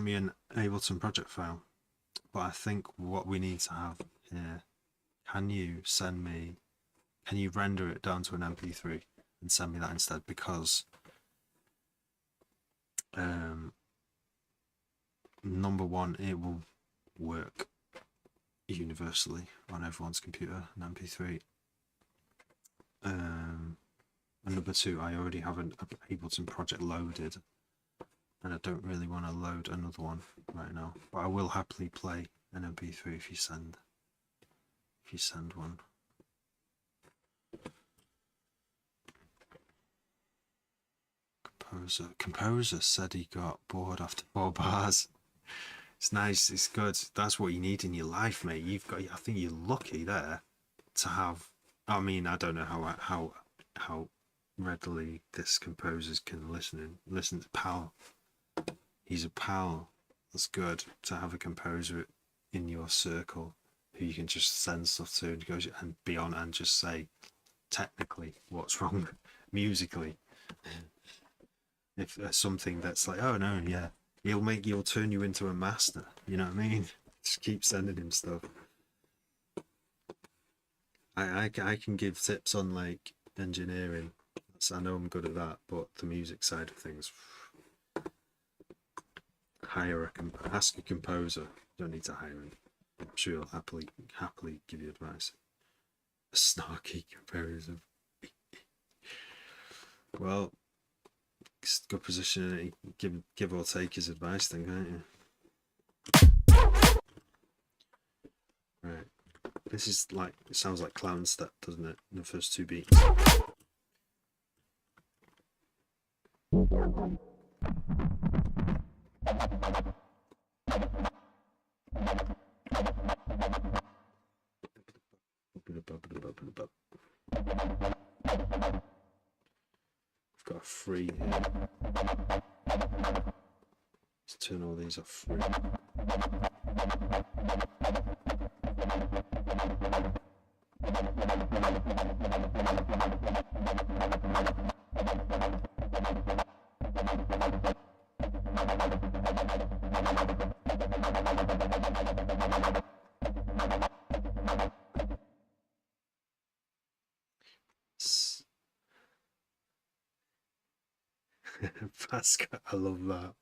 me an Ableton project file, but I think what we need to have here, can you render it down to an MP3 and send me that instead, because number one, it will work universally on everyone's computer, an MP3. And number two, I already have an Ableton project loaded, and I don't really want to load another one right now. But I will happily play an MP3 if you send one. Composer said he got bored after 4 bars. It's nice, it's good. That's what you need in your life, mate. I think you're lucky there to have. I mean, I don't know how readily this composers can listen to pal. He's a pal. That's good to have a composer in your circle who you can just send stuff to and go and be on and just say technically what's wrong musically. If there's something that's like, oh no, yeah, he'll turn you into a master. You know what I mean? Just keep sending him stuff. I can give tips on like engineering. So I know I'm good at that, but the music side of things, ask a composer. You don't need to hire him. I'm sure he'll happily give you advice. A snarky composer. Well, good position. Give or take his advice, then, can't you? Right. This is like, it sounds like Clown Step, doesn't it? In the first 2 beats. I've got a free here. Let's turn all these off free. Pascal, I love that.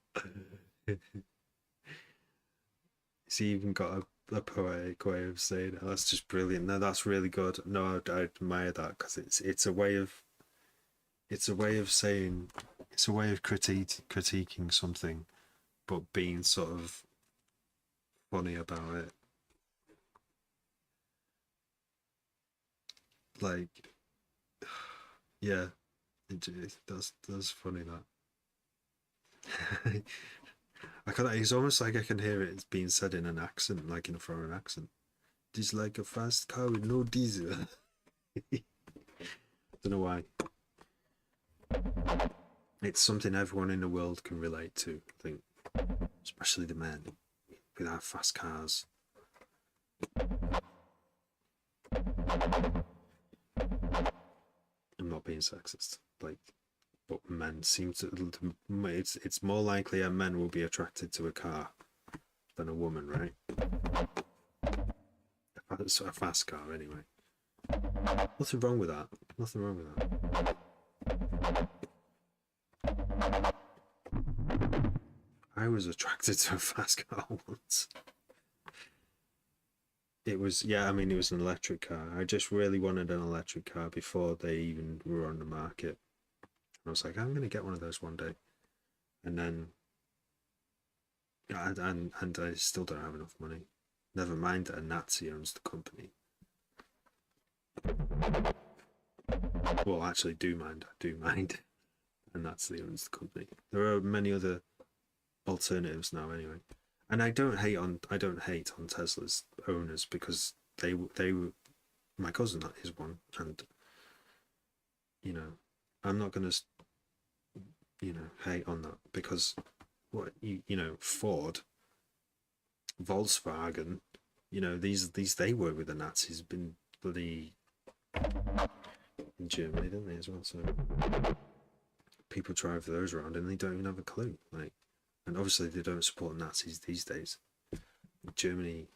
He's even got a poetic way of saying it. That's just brilliant. No, that's really good. No, I admire that, because it's a way of saying, it's a way of critiquing something, but being sort of funny about it. Like, yeah, that's funny, that. It's almost like I can hear it being said in an accent, like in a foreign accent. It's like a fast car with no diesel. Don't know why. It's something everyone in the world can relate to, I think, especially the men with our fast cars. I'm not being sexist, like, but men seem to. It's more likely a man will be attracted to a car than a woman, right? It's a fast car, anyway. Nothing wrong with that. Nothing wrong with that. I was attracted to a fast car once. it was, yeah, I mean, it was an electric car. I just really wanted an electric car before they even were on the market. I was like, I'm going to get one of those one day. And then, and I still don't have enough money. Never mind that a Nazi owns the company. Well, actually, I do mind. And Nazi owns the company. There are many other alternatives now, anyway. And I don't hate on Tesla's owners, because they my cousin is one, and you know, I'm not gonna hate on that, because what Ford, Volkswagen, these they were with the Nazis, been bloody in Germany, didn't they, as well? So people drive those around and they don't even have a clue. Like, and obviously they don't support Nazis these days. Germany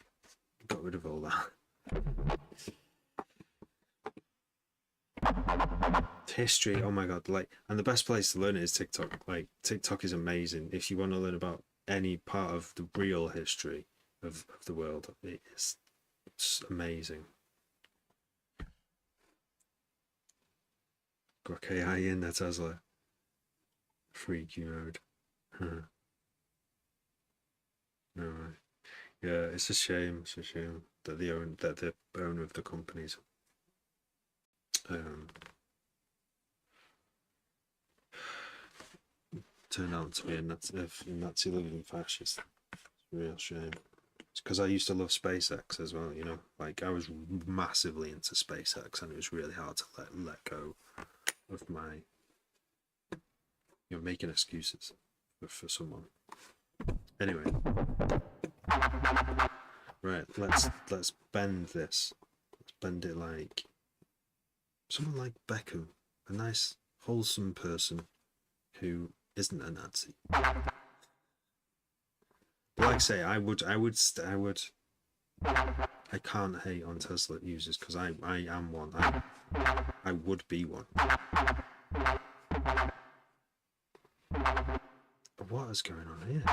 got rid of all that. History, oh my god, like, and the best place to learn it is TikTok. Like, TikTok is amazing if you want to learn about any part of the real history of the world. It's amazing. Got AI in that Tesla. Freaky mode. No, yeah, it's a shame. It's a shame that the owner of the companies turned out to be a Nazi living fascist. It's a real shame. It's because I used to love SpaceX as well. Like, I was massively into SpaceX, and it was really hard to let go of my making excuses for someone. Anyway, right, let's bend this. Let's bend it like someone like Beckham, a nice, wholesome person who isn't a Nazi. But like I say, I can't hate on Tesla users, because I am one. I would be one. What is going on here?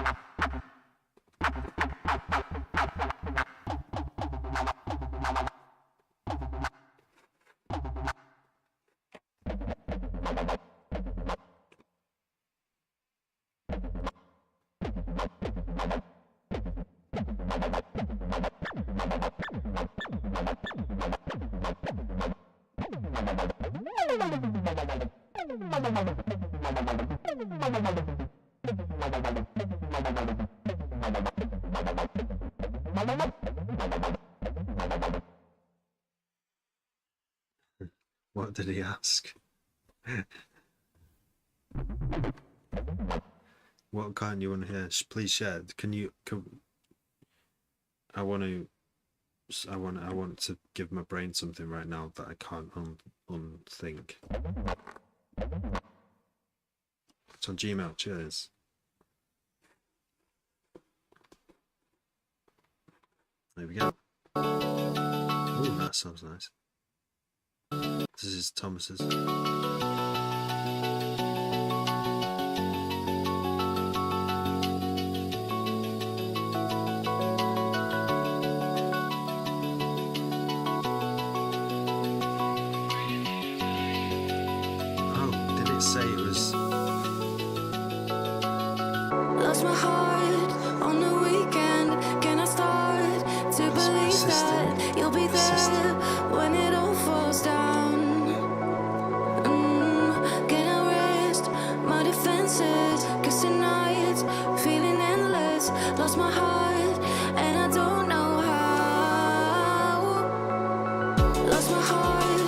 What did he ask? What can't you want to hear? Please share. I want to give my brain something right now that I can't unthink. It's on Gmail. Cheers. There we go. Oh, that sounds nice. This is Thomas's. Say it was. Lost my heart on the weekend. Can I start to believe that you'll be there when it all falls down? Can I rest my defenses? 'Cause tonight's feeling endless. Lost my heart and I don't know how. Lost my heart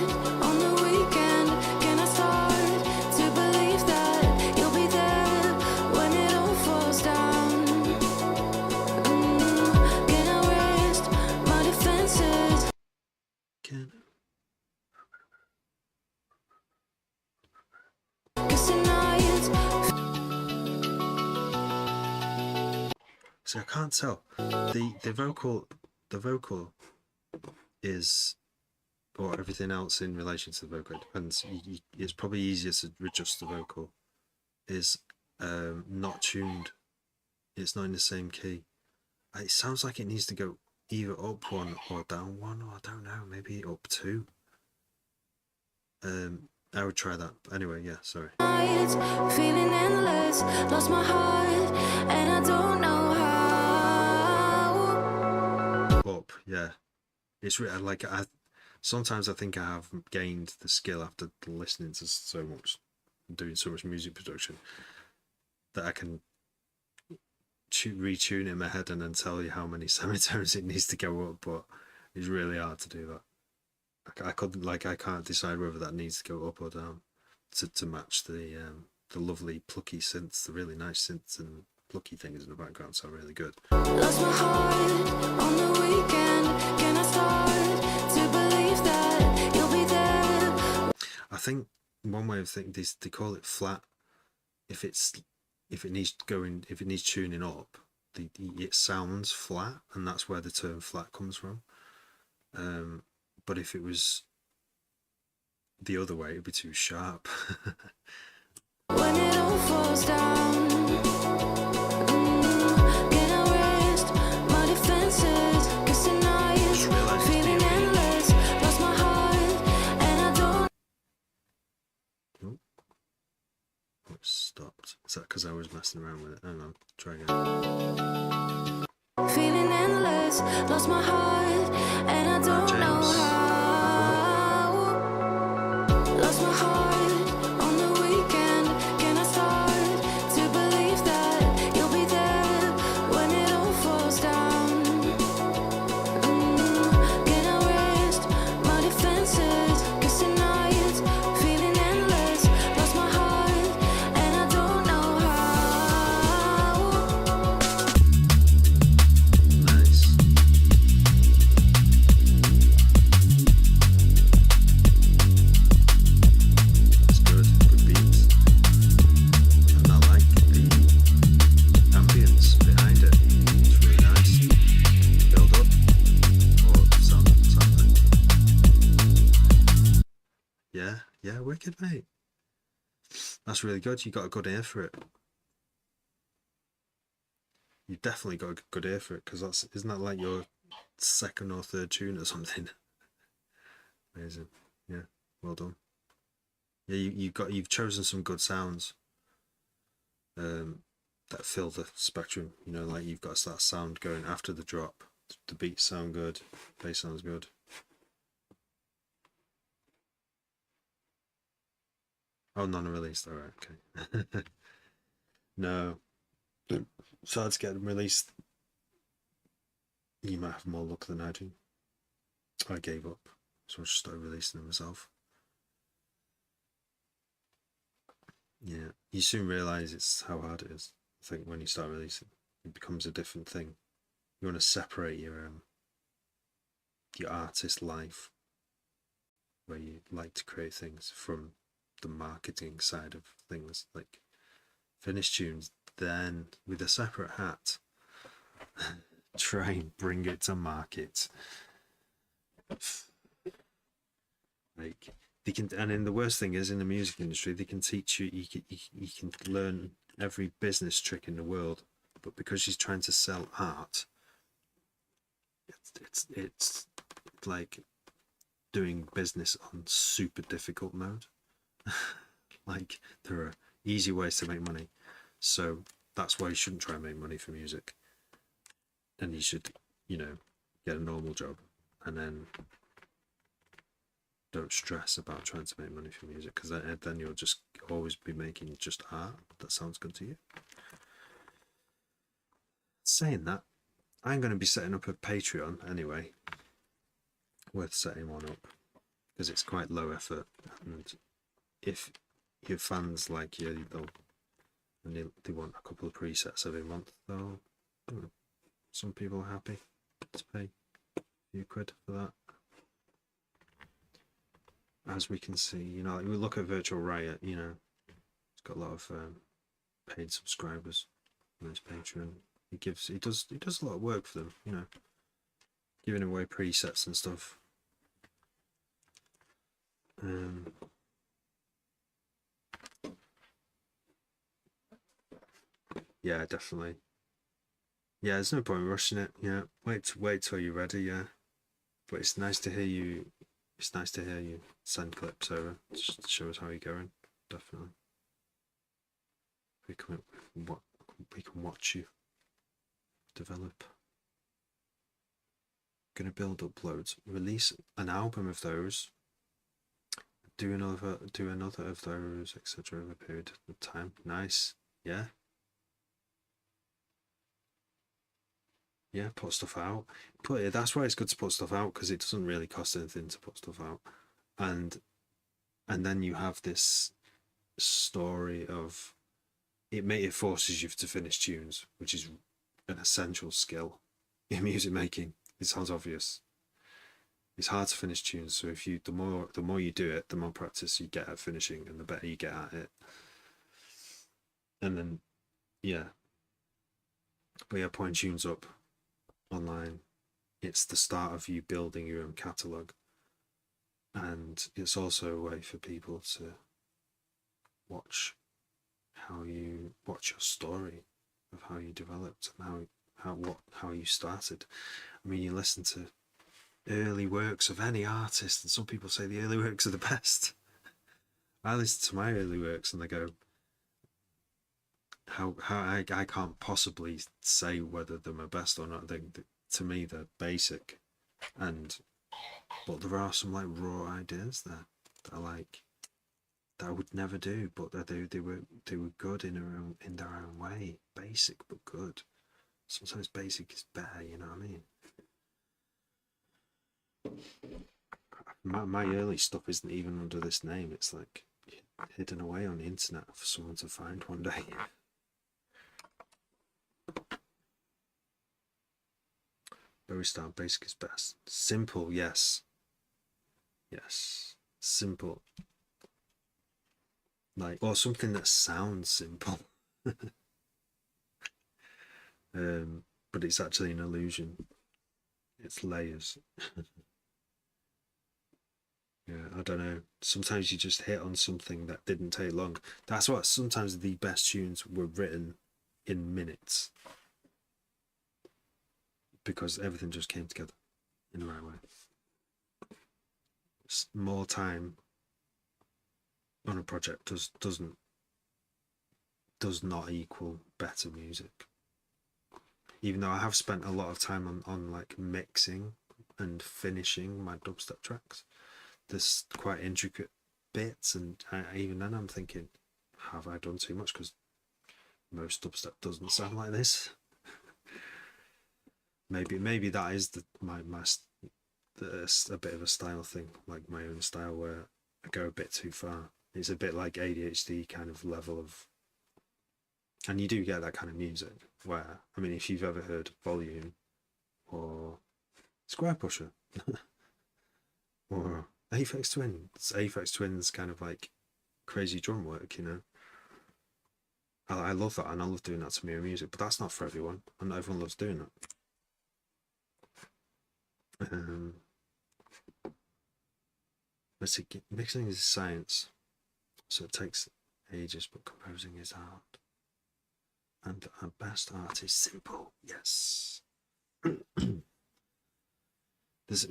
on the weekend. Can I start to believe that you'll be there when it all falls down? Can I rest my defenses? See, I can't tell. The vocal is, or everything else in relation to the vocal, and it's probably easier to adjust the vocal, is not tuned. It's not in the same key. It sounds like it needs to go either up one or down one, or I don't know, maybe up two. I would try that. Anyway, yeah, sorry. Nights, feeling endless, lost my heart, and I don't know how. Up, yeah. It's really like sometimes I think I have gained the skill after listening to so much, doing so much music production, that I can retune it in my head and then tell you how many semitones it needs to go up, but it's really hard to do that. I couldn't, like, I can't decide whether that needs to go up or down to match the lovely plucky synths, the really nice synths and plucky things in the background sound really good. Lost my heart on the weekend. Can I start to believe that you'll be there? I think one way of thinking this, they call it flat. If it needs tuning up, it sounds flat, and that's where the term flat comes from. But if it was the other way, it'd be too sharp. When it all falls down, can I rest my defenses? 'Cause tonight feeling endless, lost my heart, and I don't. Oh, it stopped. Is that because I was messing around with it? Hang on, try again. Feeling endless, lost my heart, and I don't know how. Lost my heart on the weekend. Can I start to believe that you'll be there when it all falls down? Can I rest my defenses? 'Cause tonight feeling endless, lost my heart, and I don't know how. Nice. It's good beats. And I like the ambience behind it. It's really nice. Build up. Or something. Yeah, wicked, mate. That's really good. You got a good ear for it. You've definitely got a good ear for it, because isn't that like your second or third tune or something? Amazing. Yeah, well done. Yeah, you've chosen some good sounds that fill the spectrum. You know, like you've got that sound going after the drop. The beats sound good, bass sounds good. Oh, non-released. All right, okay. No, it's hard to get them released. You might have more luck than I do. I gave up, so I just started releasing them myself. Yeah, you soon realise it's how hard it is. I think when you start releasing, it becomes a different thing. You want to separate your artist life, where you like to create things, from the marketing side of things, like finish tunes. Then with a separate hat, try and bring it to market. Like they can, and then the worst thing is, in the music industry, they can teach you. You can learn every business trick in the world, but because she's trying to sell art, it's like doing business on super difficult mode. Like there are easy ways to make money, so that's why you shouldn't try and make money for music. And you should, get a normal job, and then don't stress about trying to make money from music, because then you'll just always be making just art that sounds good to you. Saying that, I'm going to be setting up a Patreon anyway. Worth setting one up, because it's quite low effort, and if your fans like you, they want a couple of presets every month, some people are happy to pay a few quid for that. As we can see, like we look at Virtual Riot, it's got a lot of paid subscribers on his Patreon. He does a lot of work for them, giving away presets and stuff. Yeah, definitely. Yeah, there's no point rushing it. Yeah, wait till you're ready. Yeah, but it's nice to hear you. It's nice to hear you send clips over just to show us how you're going. Definitely, we can what we can watch you develop. Gonna build up loads. Release an album of those. Do another of those, etc. Over a period of time. Nice. Yeah. Yeah, put stuff out. Put it. That's why it's good to put stuff out because it doesn't really cost anything to put stuff out, and then you have this story of it forces you to finish tunes, which is an essential skill in music making. It sounds obvious. It's hard to finish tunes, so if you the more you do it, the more practice you get at finishing, and the better you get at it. And then yeah, but yeah, putting tunes up online, it's the start of you building your own catalogue, and it's also a way for people to watch watch your story of how you developed and how you started. I mean, you listen to early works of any artist, and some people say the early works are the best. I listen to my early works and they go, how I can't possibly say whether they're my best or not. To me they're basic, and but there are some like raw ideas there that I like that I would never do, but they were good in their own way. Basic but good. Sometimes basic is better, you know what I mean? My early stuff isn't even under this name. It's like hidden away on the internet for someone to find one day. Very start basic is best. Simple, yes. Yes. Simple. Like, or something that sounds simple. But it's actually an illusion. It's layers. Yeah, I don't know. Sometimes you just hit on something that didn't take long. That's what sometimes the best tunes were written in minutes because everything just came together in the right way. More time on a project does not equal better music. Even though I have spent a lot of time on like mixing and finishing my dubstep tracks, there's quite intricate bits, and even then I'm thinking, have I done too much? Because most dubstep doesn't sound like this. Maybe that is a bit of a style thing, like my own style, where I go a bit too far. It's a bit like ADHD kind of level of, and you do get that kind of music where, I mean, if you've ever heard Volume or Square Pusher or Aphex Twins kind of like crazy drum work, you know. I love that, and I love doing that to mirror music, but that's not for everyone, and not everyone loves doing that. Let's see, mixing is science, so it takes ages, but composing is art. And our best art is simple, yes. there's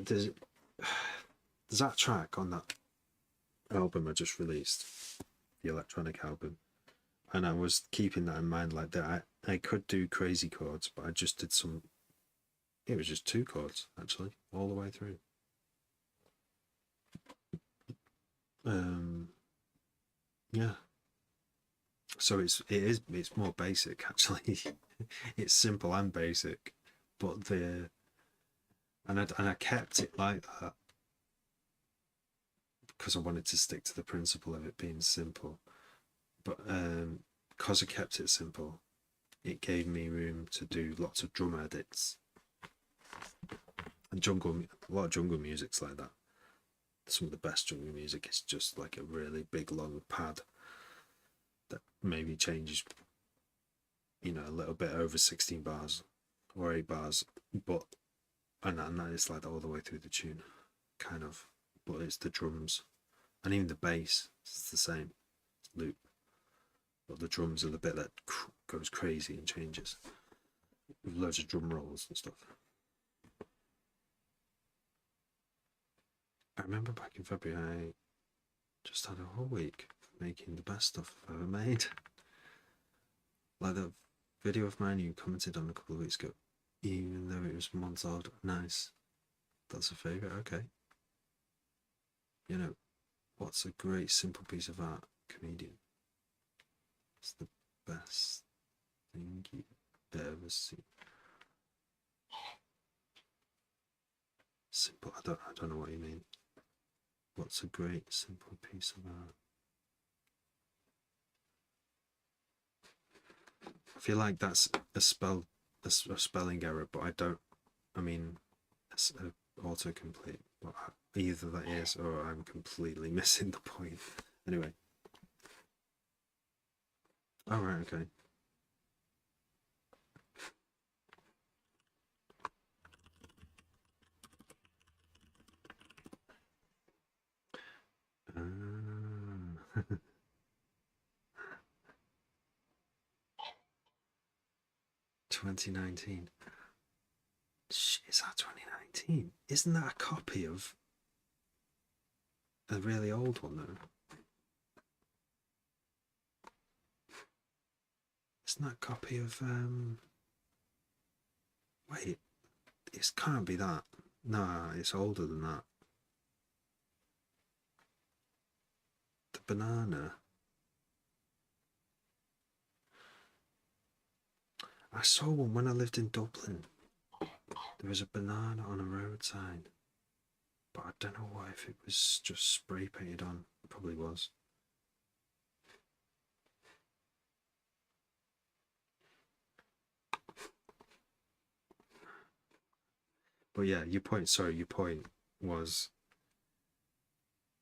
that track on that album I just released, the electronic album, and I was keeping that in mind, like that I could do crazy chords, but I just did some, it was just 2 chords actually all the way through. Yeah, so it's more basic actually. It's simple and basic, but I kept it like that because I wanted to stick to the principle of it being simple, but because I kept it simple, it gave me room to do lots of drum edits, and a lot of jungle music's like that. Some of the best jungle music is just like a really big long pad that maybe changes, you know, a little bit over 16 bars or 8 bars, but and that is like that all the way through the tune, kind of. But it's the drums and even the bass is the same loop, but the drums are the bit that goes crazy and changes. with loads of drum rolls and stuff. I remember back in February, I just had a whole week making the best stuff I've ever made. Like the video of mine you commented on a couple of weeks ago, even though it was months old. Nice. That's a favourite, okay. You know, what's a great simple piece of art? Comedian. It's the best thing you've ever seen. Simple, I don't know what you mean. What's a great simple piece of art? I feel like that's a spelling error, but I mean, it's an autocomplete, but either that is or I'm completely missing the point. Anyway. Oh, right, okay. Ah. 2019. Is that 2019? Isn't that a copy of a really old one though? Isn't that a copy of wait, it can't be that. No, it's older than that. The banana. I saw one when I lived in Dublin. There was a banana on a roadside, but I don't know what, if it was just spray painted on. It probably was. But yeah, your point was,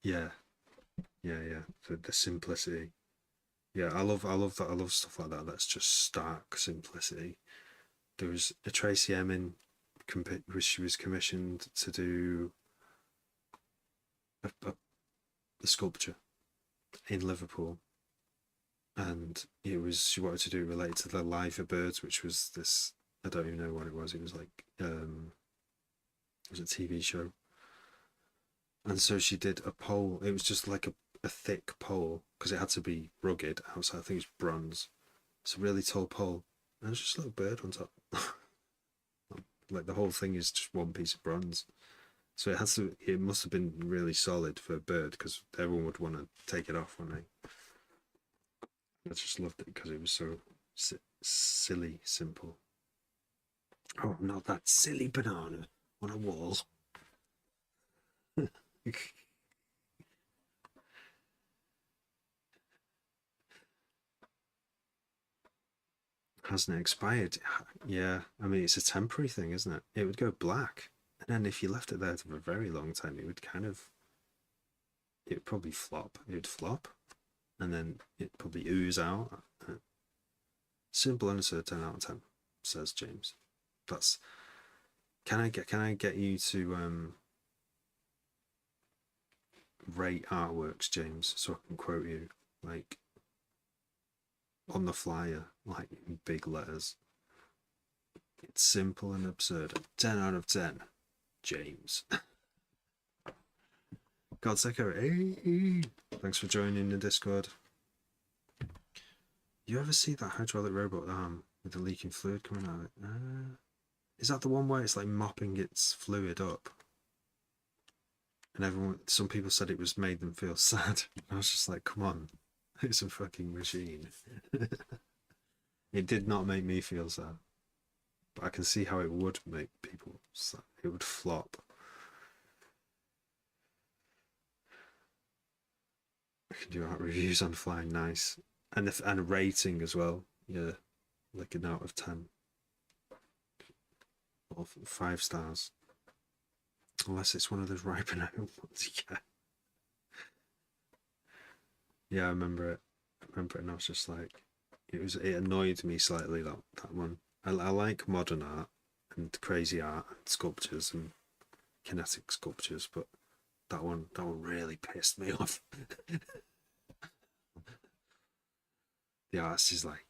yeah, yeah, the simplicity. Yeah, I love that. I love stuff like that. That's just stark simplicity. There was a Tracy Emin, which she was commissioned to do a sculpture in Liverpool, and she wanted to do it related to the Live for Birds, which was this. I don't even know what it was. It was like it was a TV show, and so she did a pole. It was just like a thick pole because it had to be rugged outside. I think it's bronze. It's a really tall pole, and it's just a little bird on top. Like the whole thing is just one piece of bronze. So it must have been really solid for a bird because everyone would want to take it off, wouldn't they? I just loved it because it was so silly, simple. Oh, not that silly banana on a wall. Hasn't it expired? Yeah, I mean, it's a temporary thing, isn't it? It would go black. And then if you left it there for a very long time, it would probably flop. It would flop. And then it'd probably ooze out. Simple answer, 10 out of 10, says James. That's, can I get you to rate artworks, James, so I can quote you, like, on the flyer, like in big letters. It's simple and absurd. 10 out of 10, James. Godsecker, hey! Thanks for joining the Discord. You ever see that hydraulic robot arm with the leaking fluid coming out of it? Is that the one where it's like mopping its fluid up? And some people said it was made them feel sad. I was just like, come on, it's a fucking machine. It did not make me feel sad, but I can see how it would make people sad. It would flop. I can do art reviews on flying, nice, and a rating as well. Yeah, like an out of 10 or 5 stars, unless it's one of those ripen out ones. Yeah, I remember it. And I was just like, it annoyed me slightly, that one. I like modern art and crazy art and sculptures and kinetic sculptures, but that one really pissed me off. The artist is like,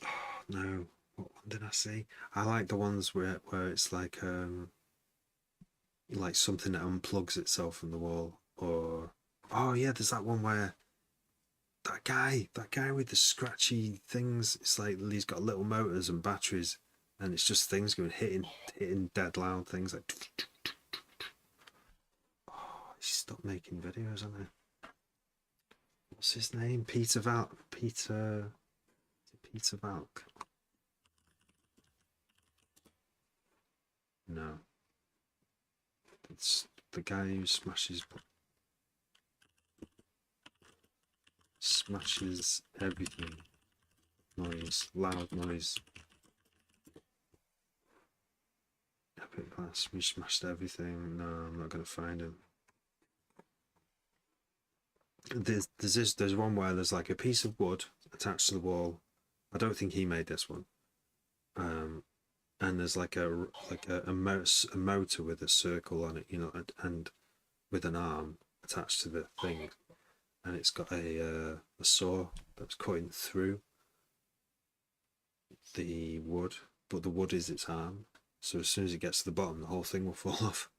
Oh, no, what one did I see? I like the ones where it's like something that unplugs itself from the wall, or oh yeah, there's that one where that guy with the scratchy things. It's like he's got little motors and batteries, and it's just things going hitting dead loud things like. Oh, he stopped making videos, hasn't he? What's his name? Peter Valk. Peter Valk. No, it's the guy who smashes everything. Noise, loud noise. Epic Glass. We smashed everything. No, I'm not gonna find him. There's one where there's like a piece of wood attached to the wall. I don't think he made this one. And there's like a motor with a circle on it, you know, and with an arm attached to the thing, and it's got a saw that's cutting through the wood, but the wood is its arm. So as soon as it gets to the bottom, the whole thing will fall off.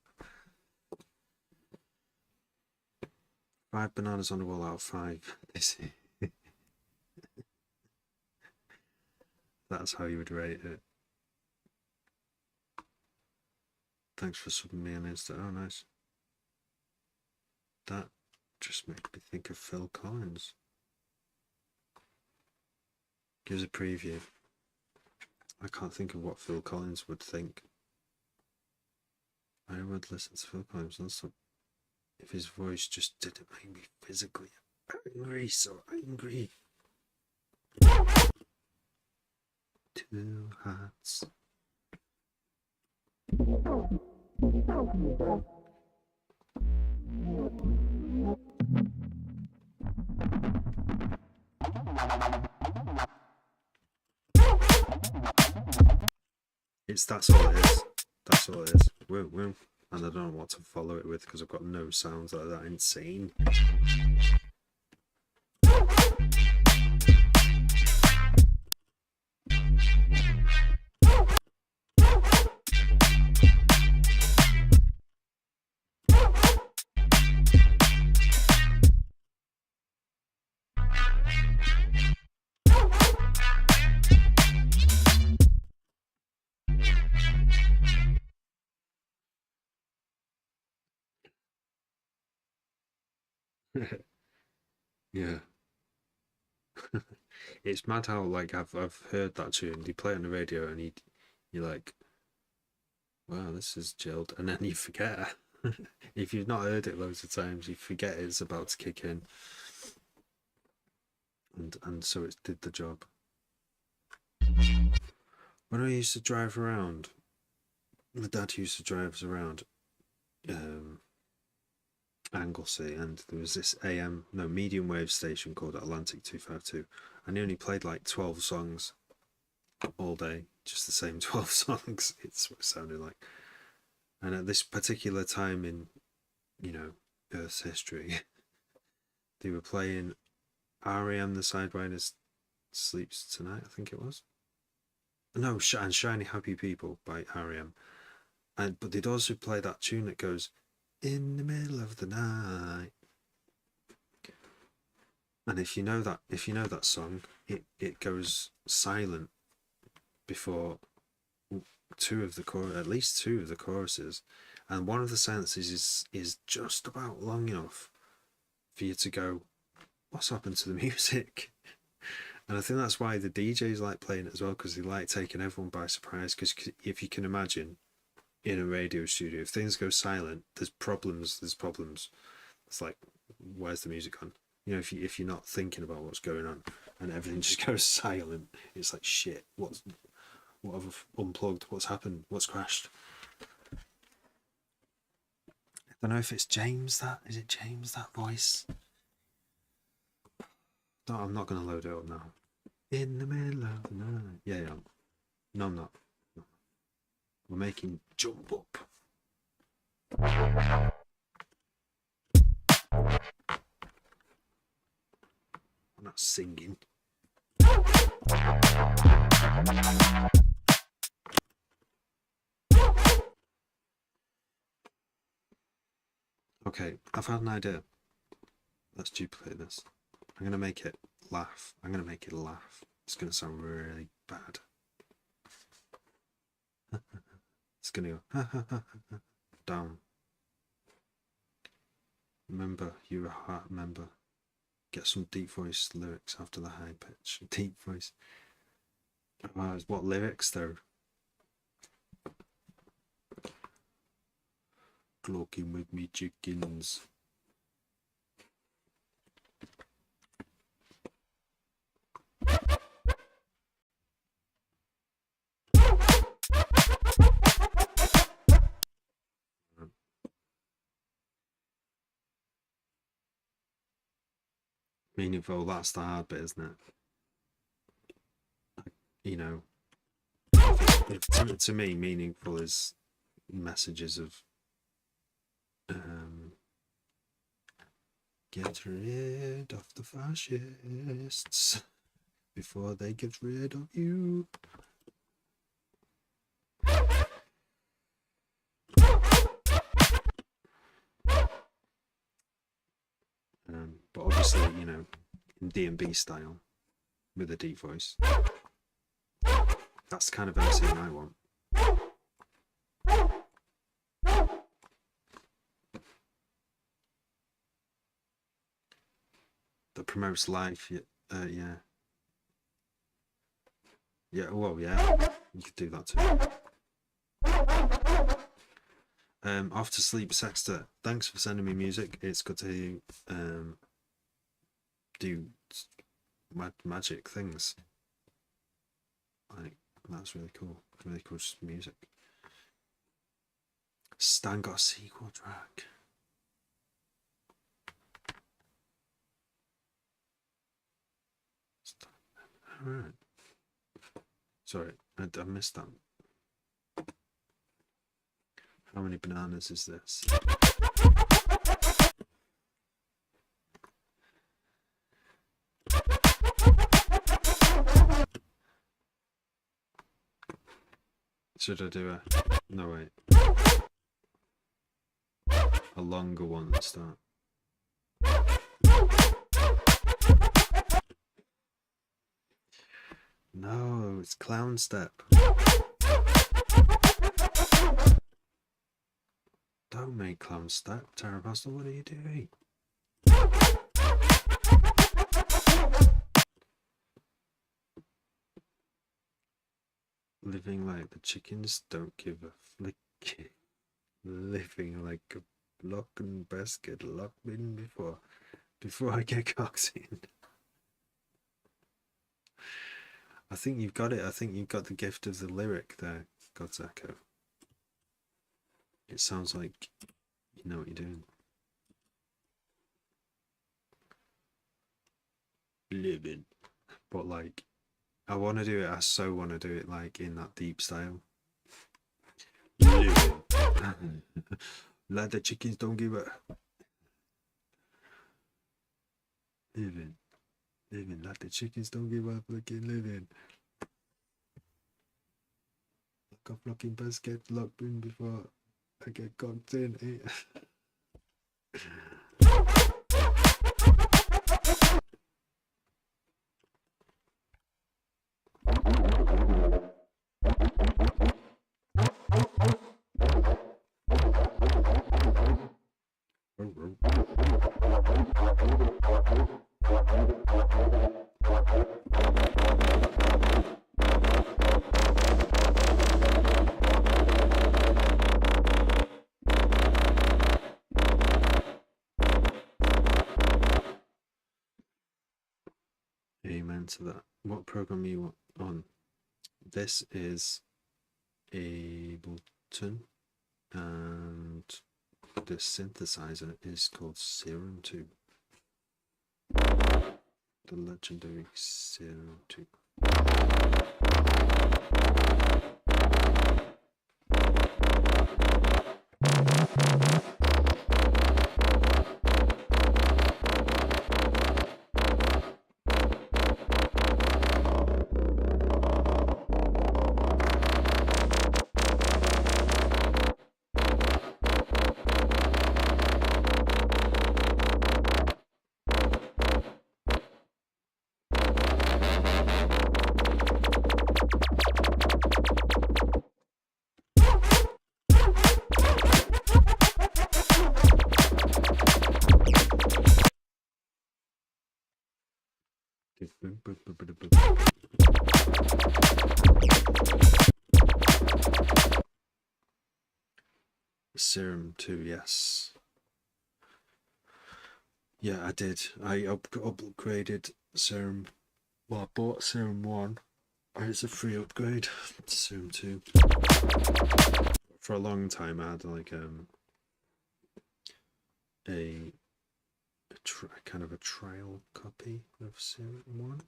5 bananas on the wall out of 5. That's how you would rate it. Thanks for subbing me on Insta. Oh, nice. That just made me think of Phil Collins. Gives a preview. I can't think of what Phil Collins would think. I would listen to Phil Collins non-stop if his voice just didn't make me physically angry, so angry. 2 hearts. That's all it is. That's all it is. Woo, woo. And I don't know what to follow it with because I've got no sounds like that insane. Yeah. It's mad how like I've heard that tune. You play it on the radio and you're like, wow, this is chilled, and then you forget. If you've not heard it loads of times, you forget it's about to kick in, and so it did the job. When I used to drive around, my dad used to drive us around Anglesey, and there was this medium wave station called Atlantic 252, and he only played like 12 songs all day, just the same 12 songs. It's what it sounded like. And at this particular time in, you know, Earth's history, they were playing R.E.M. The Sidewinders Sleeps Tonight, I think it was. No, and Shiny Happy People by R.E.M. But they'd also play that tune that goes, in the middle of the night. And if you know that song, it goes silent before at least two of the choruses, and one of the sentences is just about long enough for you to go, what's happened to the music? And I think that's why the DJs like playing it as well, because they like taking everyone by surprise. Because if you can imagine, in a radio studio, if things go silent, there's problems. It's like, where's the music on? You know, if you're not thinking about what's going on and everything just goes silent, it's like, shit, what have I unplugged? What's happened? What's crashed? I don't know if it's James. Is it James, that voice? No, I'm not going to load it up now. In the middle of the night. Yeah. No, I'm not. No. We're making Jump Up. I'm not singing. Okay, I've had an idea. Let's duplicate this. I'm going to make it laugh. I'm going to make it laugh. It's going to sound really bad. It's going to go down. Remember, you're a heart member. Get some deep voice lyrics after the high pitch. Deep voice. What lyrics though? Cloaking with me chickens. Meaningful, that's the hard bit, isn't it? You know, to me, meaningful is messages of get rid of the fascists before they get rid of you. But obviously, you know, in D&B style, with a deep voice. That's the kind of MCing I want. That promotes life, yeah. Yeah, well, yeah, you could do that too. Off to sleep, Sexter. Thanks for sending me music. It's good to do magic things. Like, that's really cool. Really cool music. Stan got a sequel track. Alright. Sorry, I missed that. How many bananas is this? Should I do a... No, wait. A longer one at the start. No, it's Clown Step. Don't make Clown Step, Terrapastor, what are you doing? Living like the chickens, don't give a flick. Living like a block and basket locked in before I get cocked in. I think you've got it. I think you've got the gift of the lyric there, God's Echo. It sounds like you know what you're doing. Living. But like, I want to do it, I so want to do it like in that deep style. Living. Like the chickens don't give a... Living. Living like the chickens don't give up, fucking living. Like a fucking basket locked in before I get cocked in. Amen to that. What program are you on? This is Ableton, and the synthesizer is called Serum 2. The legendary Serum 2. Serum 2, yes. Yeah, I did. I upgraded Serum. Well, I bought Serum 1. It's a free upgrade to Serum 2. For a long time, I had like a kind of a trial copy of Serum 1.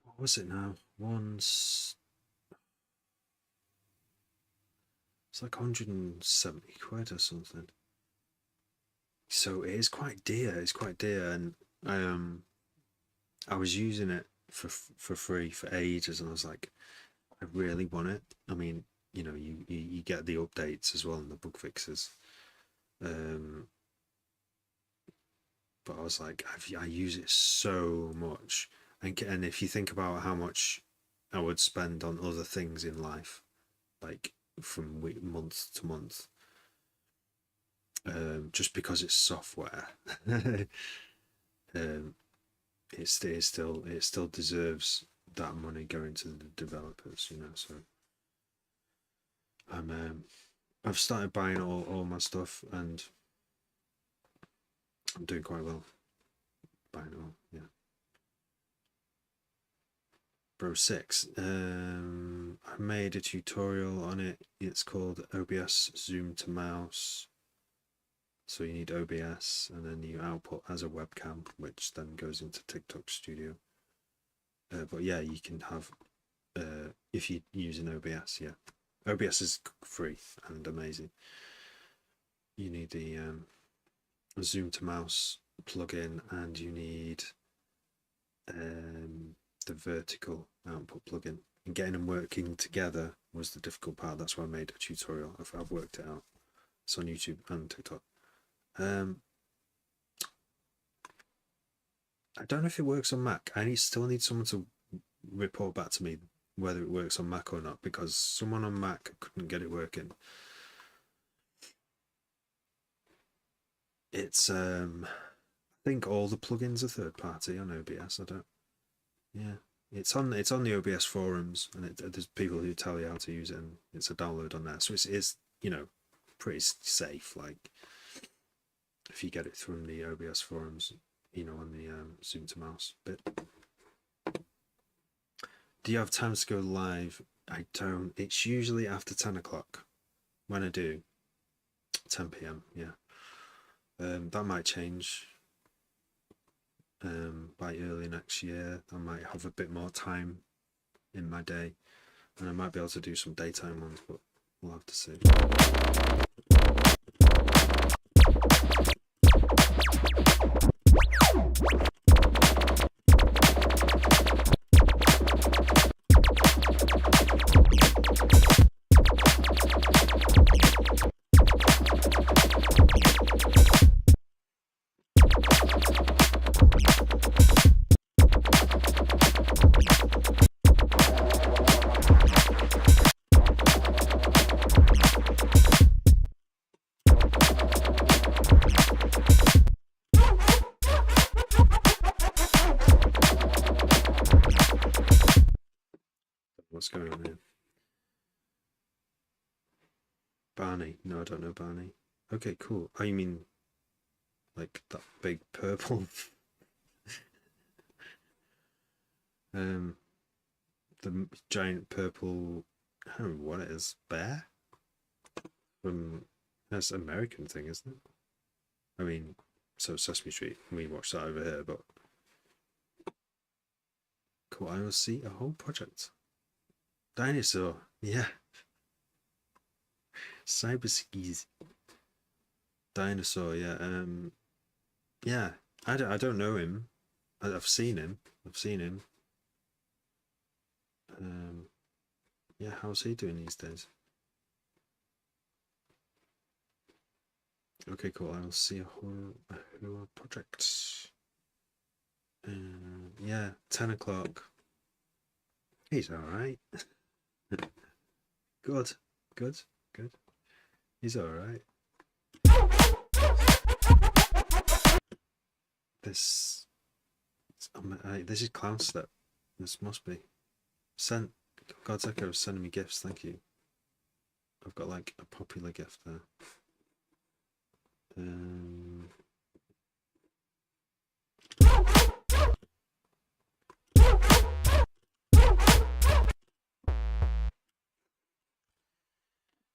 What was it now? It's like 170 quid or something. So it is quite dear. It's quite dear, and I was using it for free for ages, and I was like, I really want it. I mean, you get the updates as well and the bug fixes. But I was like, I use it so much, and if you think about how much I would spend on other things in life, like from month to month, just because it's software, it still deserves that money going to the developers, So I've started buying all my stuff, and I'm doing quite well buying it all. Yeah. Bro 6. I made a tutorial on it. It's called OBS Zoom to Mouse. So you need OBS, and then you output as a webcam, which then goes into TikTok Studio. But yeah, you can have if you use an OBS. Yeah, OBS is free and amazing. You need the Zoom to Mouse plugin, and you need the vertical output plugin, and getting them working together was the difficult part. That's why I made a tutorial. I've worked it out. It's on YouTube and TikTok. I don't know if it works on Mac. still need someone to report back to me whether it works on Mac or not, because someone on Mac couldn't get it working. It's I think all the plugins are third party on OBS. I don't. Yeah, it's on the OBS forums, and there's people who tell you how to use it, and it's a download on there. So it's pretty safe. Like if you get it from the OBS forums, on the Zoom to Mouse bit. Do you have times to go live? I don't. It's usually after 10 o'clock. When I do, 10 p.m. Yeah. That might change. By early next year, I might have a bit more time in my day, and I might be able to do some daytime ones, but we'll have to see. What's going on here? Barney? No, I don't know Barney. Okay, cool. Oh, you mean like that big purple? The giant purple. I don't know what it is. Bear? That's an American thing, isn't it? I mean, so Sesame Street. We watched that over here, but cool. I will see a whole project. Dinosaur, yeah. Cyber skis. Dinosaur, yeah. Yeah. I don't know him. I've seen him. Yeah. How's he doing these days? Okay, cool. I will see who projects. Yeah, 10 o'clock. He's alright. Good, good, good. He's alright. This this is clown step. This must be. Sent God's Echo is sending me gifts, thank you. I've got like a popular gift there.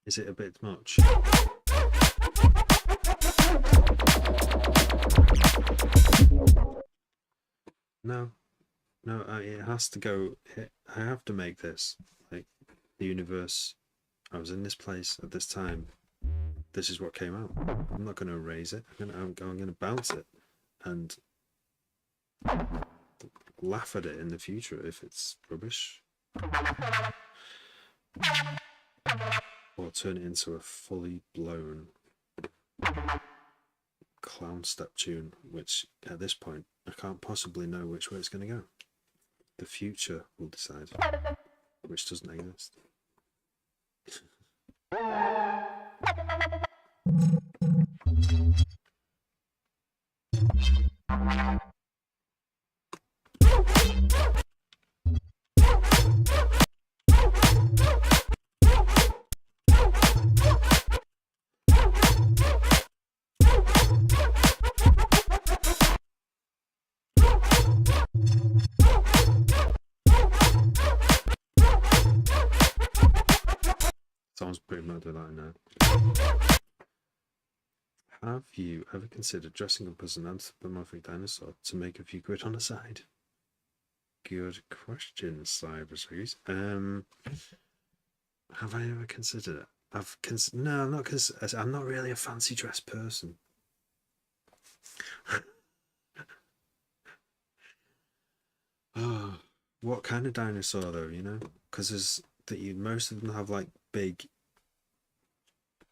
Is it a bit much? No, it has to go. I have to make this. Like, the universe, I was in this place at this time. This is what came out. I'm not going to erase it. I'm going to bounce it and laugh at it in the future if it's rubbish. Or turn it into a fully blown clown step tune, which at this point I can't possibly know which way it's going to go. The future will decide, which doesn't exist. Sounds pretty much like that now. Have you ever considered dressing up as an anthropomorphic dinosaur to make a few quid on the side? Good question, Cyberseries. Have I ever considered it? No, I'm not really a fancy dress person. Oh, what kind of dinosaur though? You know, because most of them have like big,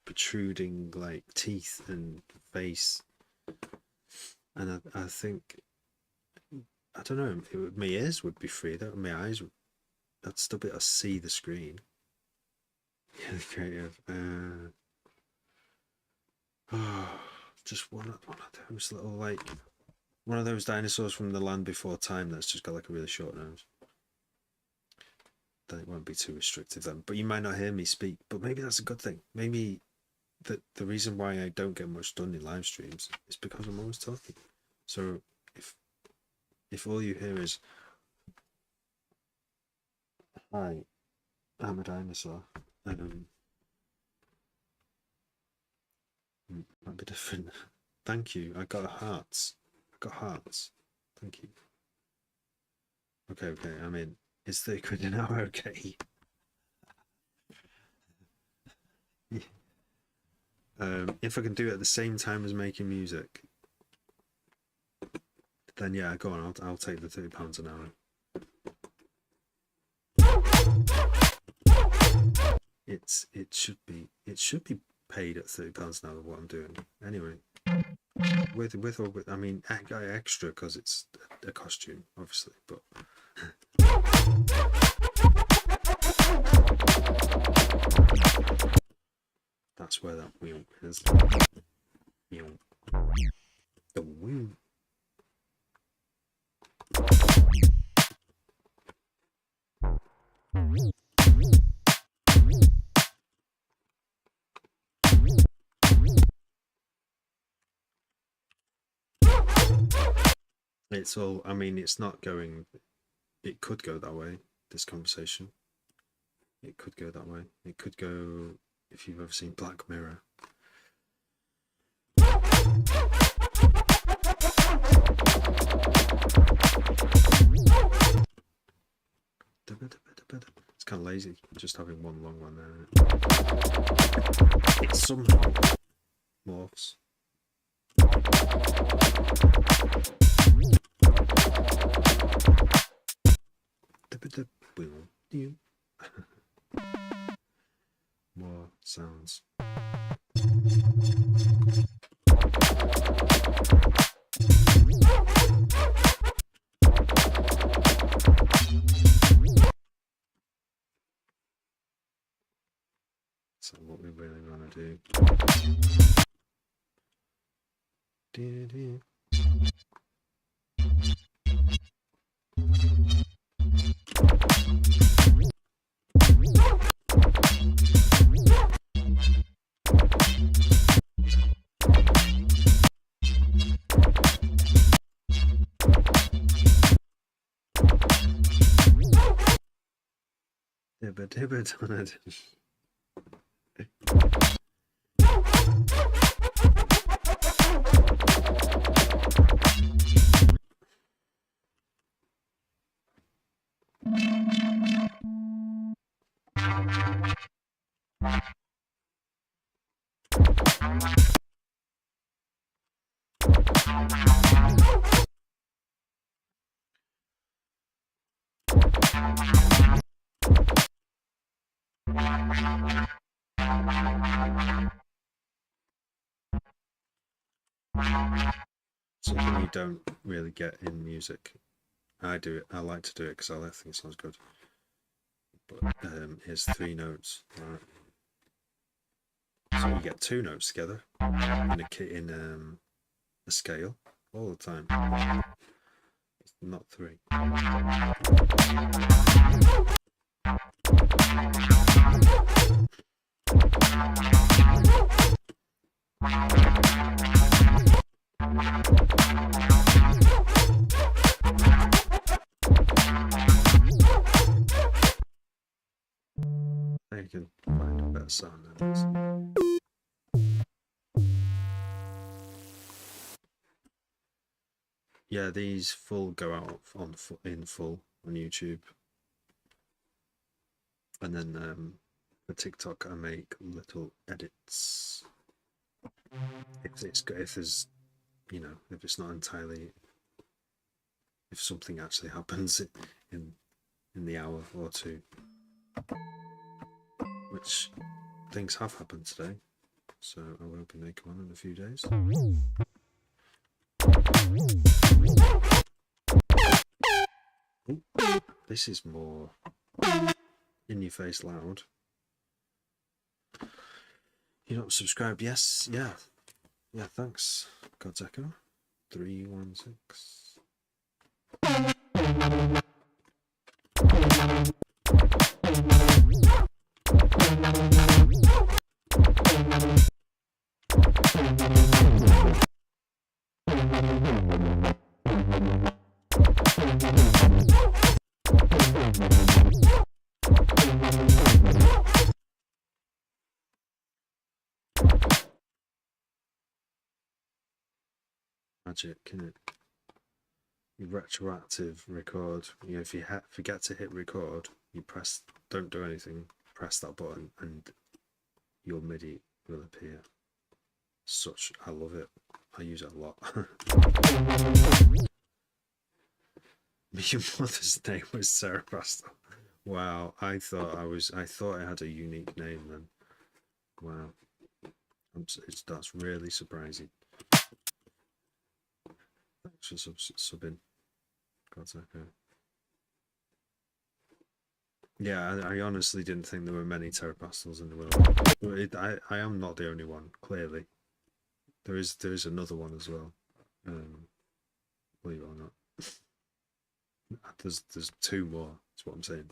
protruding like teeth and face, and I think, I don't know. My ears would be free though. My eyes would. I'd still be able to see the screen. Yeah, creative. Just one of those little, like, one of those dinosaurs from the land before time that's just got like a really short nose. Then it won't be too restrictive then. But you might not hear me speak. But maybe that's a good thing. Maybe the reason why I don't get much done in live streams is because I'm always talking. So if all you hear is, "Hi, I'm a dinosaur," might be different. Thank you. I got hearts. Thank you. Okay. I mean, is 30 quid an hour okay? Yeah. If I can do it at the same time as making music, then yeah, go on. I'll take the £30 an hour. It should be paid at £30 an hour what I'm doing anyway. With or with, I mean, extra because it's a costume, obviously, but. That's where that wheel is. The wheel. It's all, I mean, it's not going, it could go that way, this conversation. It could go that way. It could go, if you've ever seen Black Mirror. It's kind of lazy, just having one long one there. It somehow morphs. More sounds. Dibba dibba donna. Something you don't really get in music. I do it. I like to do it because I think it sounds good. But here's 3 notes. Right. So you get 2 notes together in a scale all the time. Not 3. You can find a better sound than this. Yeah, these full go out in full on YouTube, and then for TikTok I make little edits. If there's if it's not entirely, if something actually happens in the hour or 2, which things have happened today, so I will be making one in a few days. Ooh, this is more in your face loud. You're not subscribed? Yes, yeah, thanks. God's Echo 316. Magic, isn't it? You retroactive record. If you forget to hit record, you don't do anything, press that button, and your MIDI will appear. I love it. I use it a lot. Your mother's name was Sarah Pastel. Wow, I thought I had a unique name then. Wow, that's really surprising. Thanks for subbing. God's Echo. Yeah, I honestly didn't think there were many Terra Pastels in the world. I am not the only one. Clearly, there is another one as well. Believe it or not, there's 2 more. That's what I'm saying.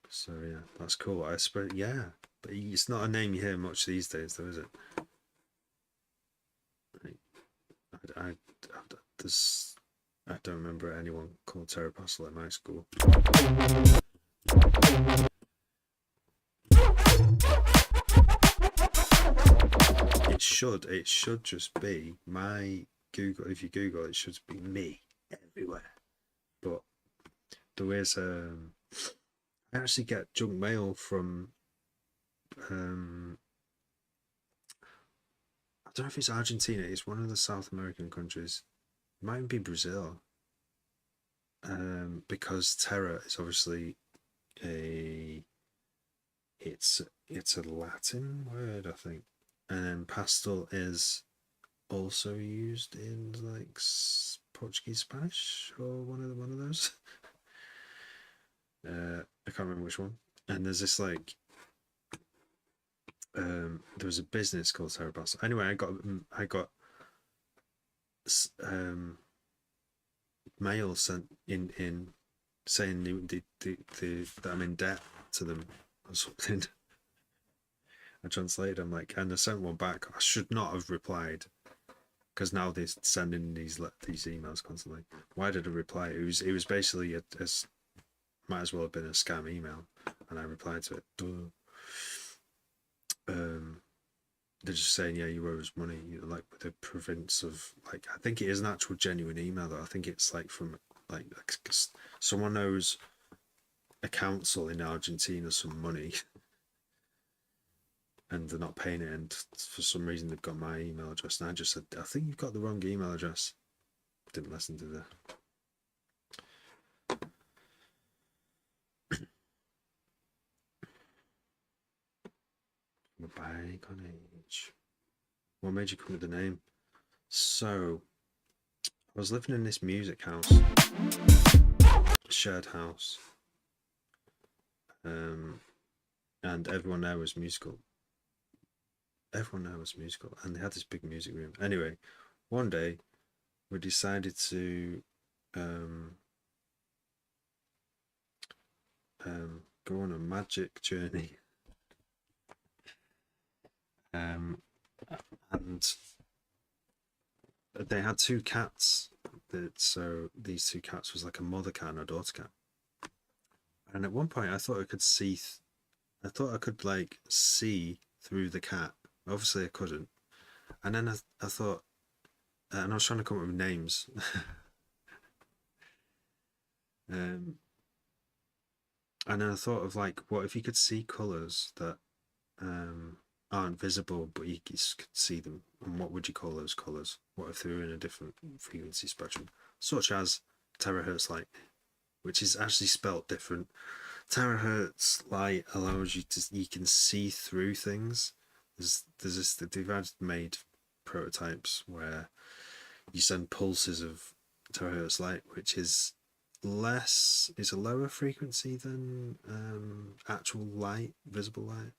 So yeah, that's cool. I suppose but it's not a name you hear much these days, though, is it? I don't remember anyone called Terra Pastel at my school. It should just be my Google. If you Google, it should be me everywhere. But there is I actually get junk mail from I don't know if it's Argentina. It's one of the South American countries. It might be Brazil. Because Terra is obviously it's a Latin word, I think, and then pastel is also used in like Portuguese, Spanish, or one of those. I can't remember which one. And there's this like there was a business called Cerebras. Anyway, I got um, mail sent in saying that I'm in debt to them or something. I translated. I'm like, and I sent one back. I should not have replied because now they're sending these emails constantly. Why did I reply? It was basically might as well have been a scam email, and I replied to it. They're just saying, yeah, you owe us money, like with the province of, like, I think it is an actual genuine email though. I think it's like from like someone owes a council in Argentina some money and they're not paying it, and for some reason they've got my email address, and I just said, I think you've got the wrong email address. Didn't listen to the bygone age. What made you come with the name? So I was living in this music house, shared house, and everyone there was musical. Everyone there was musical, and they had this big music room. Anyway, one day we decided to go on a magic journey, and they had two cats. So these two cats was like a mother cat and a daughter cat. And at one point, I thought I could see. I thought I could like see through the cat. Obviously, I couldn't. And then I thought, and I was trying to come up with names. And then I thought of like, what if you could see colours that aren't visible, but you could see them? And what would you call those colours? What if they were in a different frequency spectrum, such as terahertz light, which is actually spelt different. Terahertz light allows you can see through things. There's this, they've made prototypes where you send pulses of terahertz light, which is a lower frequency than actual light, visible light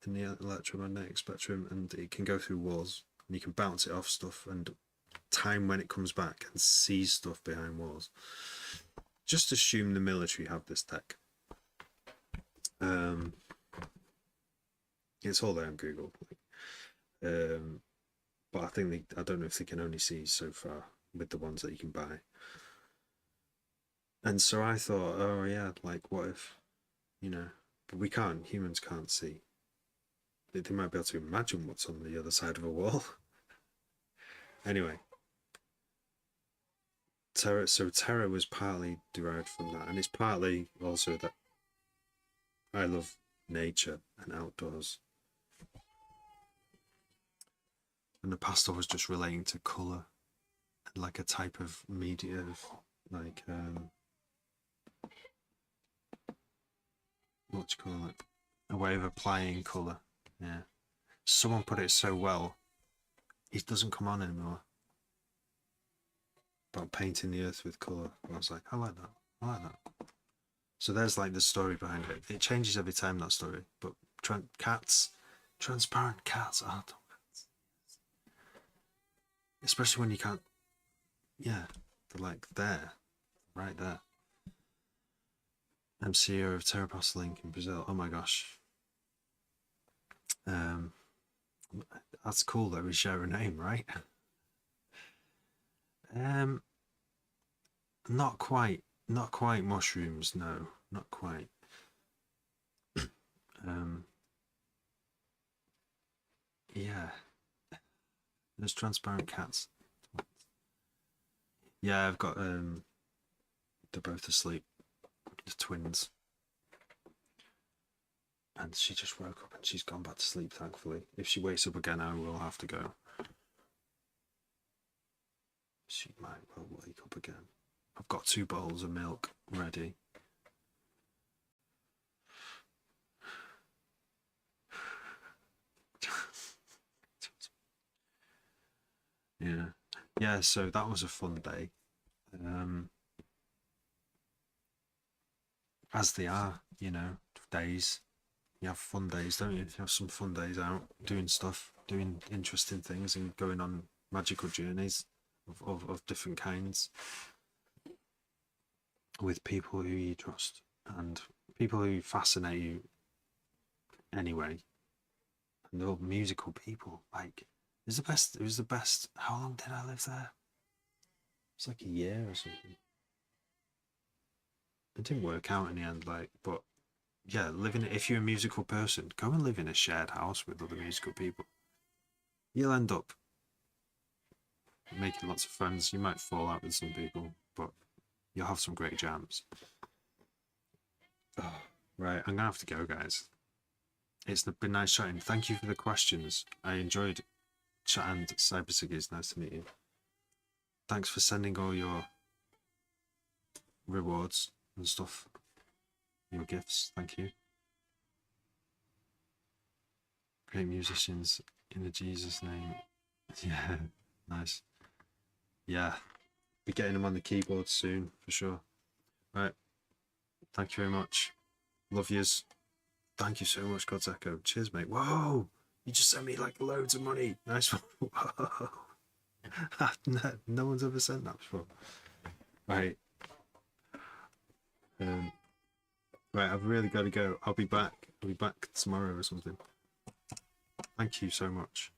in the electromagnetic spectrum, and it can go through walls and you can bounce it off stuff and time when it comes back and see stuff behind walls. Just assume the military have this tech. It's all there on Google. But I think I don't know if they can only see so far with the ones that you can buy. And so I thought, oh yeah, like what if, but we can't, humans can't see. They might be able to imagine what's on the other side of a wall. Anyway, terror was partly derived from that, and it's partly also that I love nature and outdoors. And the pastel was just relating to colour and like a type of media, like what do you call it? A way of applying colour. Yeah. Someone put it so well, it doesn't come on anymore. About painting the earth with colour. I was like, I like that. I like that. So there's like the story behind it. It changes every time, that story. But transparent cats, especially when you can't. Yeah, they're like there, right there. I'm CEO of Terrapass Link in Brazil. Oh my gosh. That's cool that we share a name, right? Not quite mushrooms, no, not quite. Yeah, there's transparent cats. Yeah, I've got they're both asleep, the twins, and she just woke up and she's gone back to sleep, thankfully. If she wakes up again, I will have to go. She might well wake up again. I've got 2 bowls of milk ready. Yeah, so that was a fun day. As they are, days. You have fun days, don't you? You have some fun days out doing stuff, doing interesting things, and going on magical journeys of different kinds with people who you trust and people who fascinate you anyway. And they're all musical people. Like, it was the best. It was the best. How long did I live there? It's like a year or something. It didn't work out in the end, like, but yeah, living. If you're a musical person, go and live in a shared house with other musical people. You'll end up making lots of friends. You might fall out with some people, but you'll have some great jams. Oh, right, I'm gonna have to go, guys. It's been nice chatting. Thank you for the questions. I enjoyed chatting. Cybersiggy, nice to meet you. Thanks for sending all your rewards and stuff. Your gifts. Thank you. Great musicians in the Jesus name. Yeah, nice. Yeah, be getting them on the keyboard soon for sure. Right. Thank you very much. Love yous. Thank you so much, God's Echo. Cheers, mate. Whoa! You just sent me like loads of money. Nice one. Whoa. No one's ever sent that before. Right. Right, I've really got to go. I'll be back. I'll be back tomorrow or something. Thank you so much.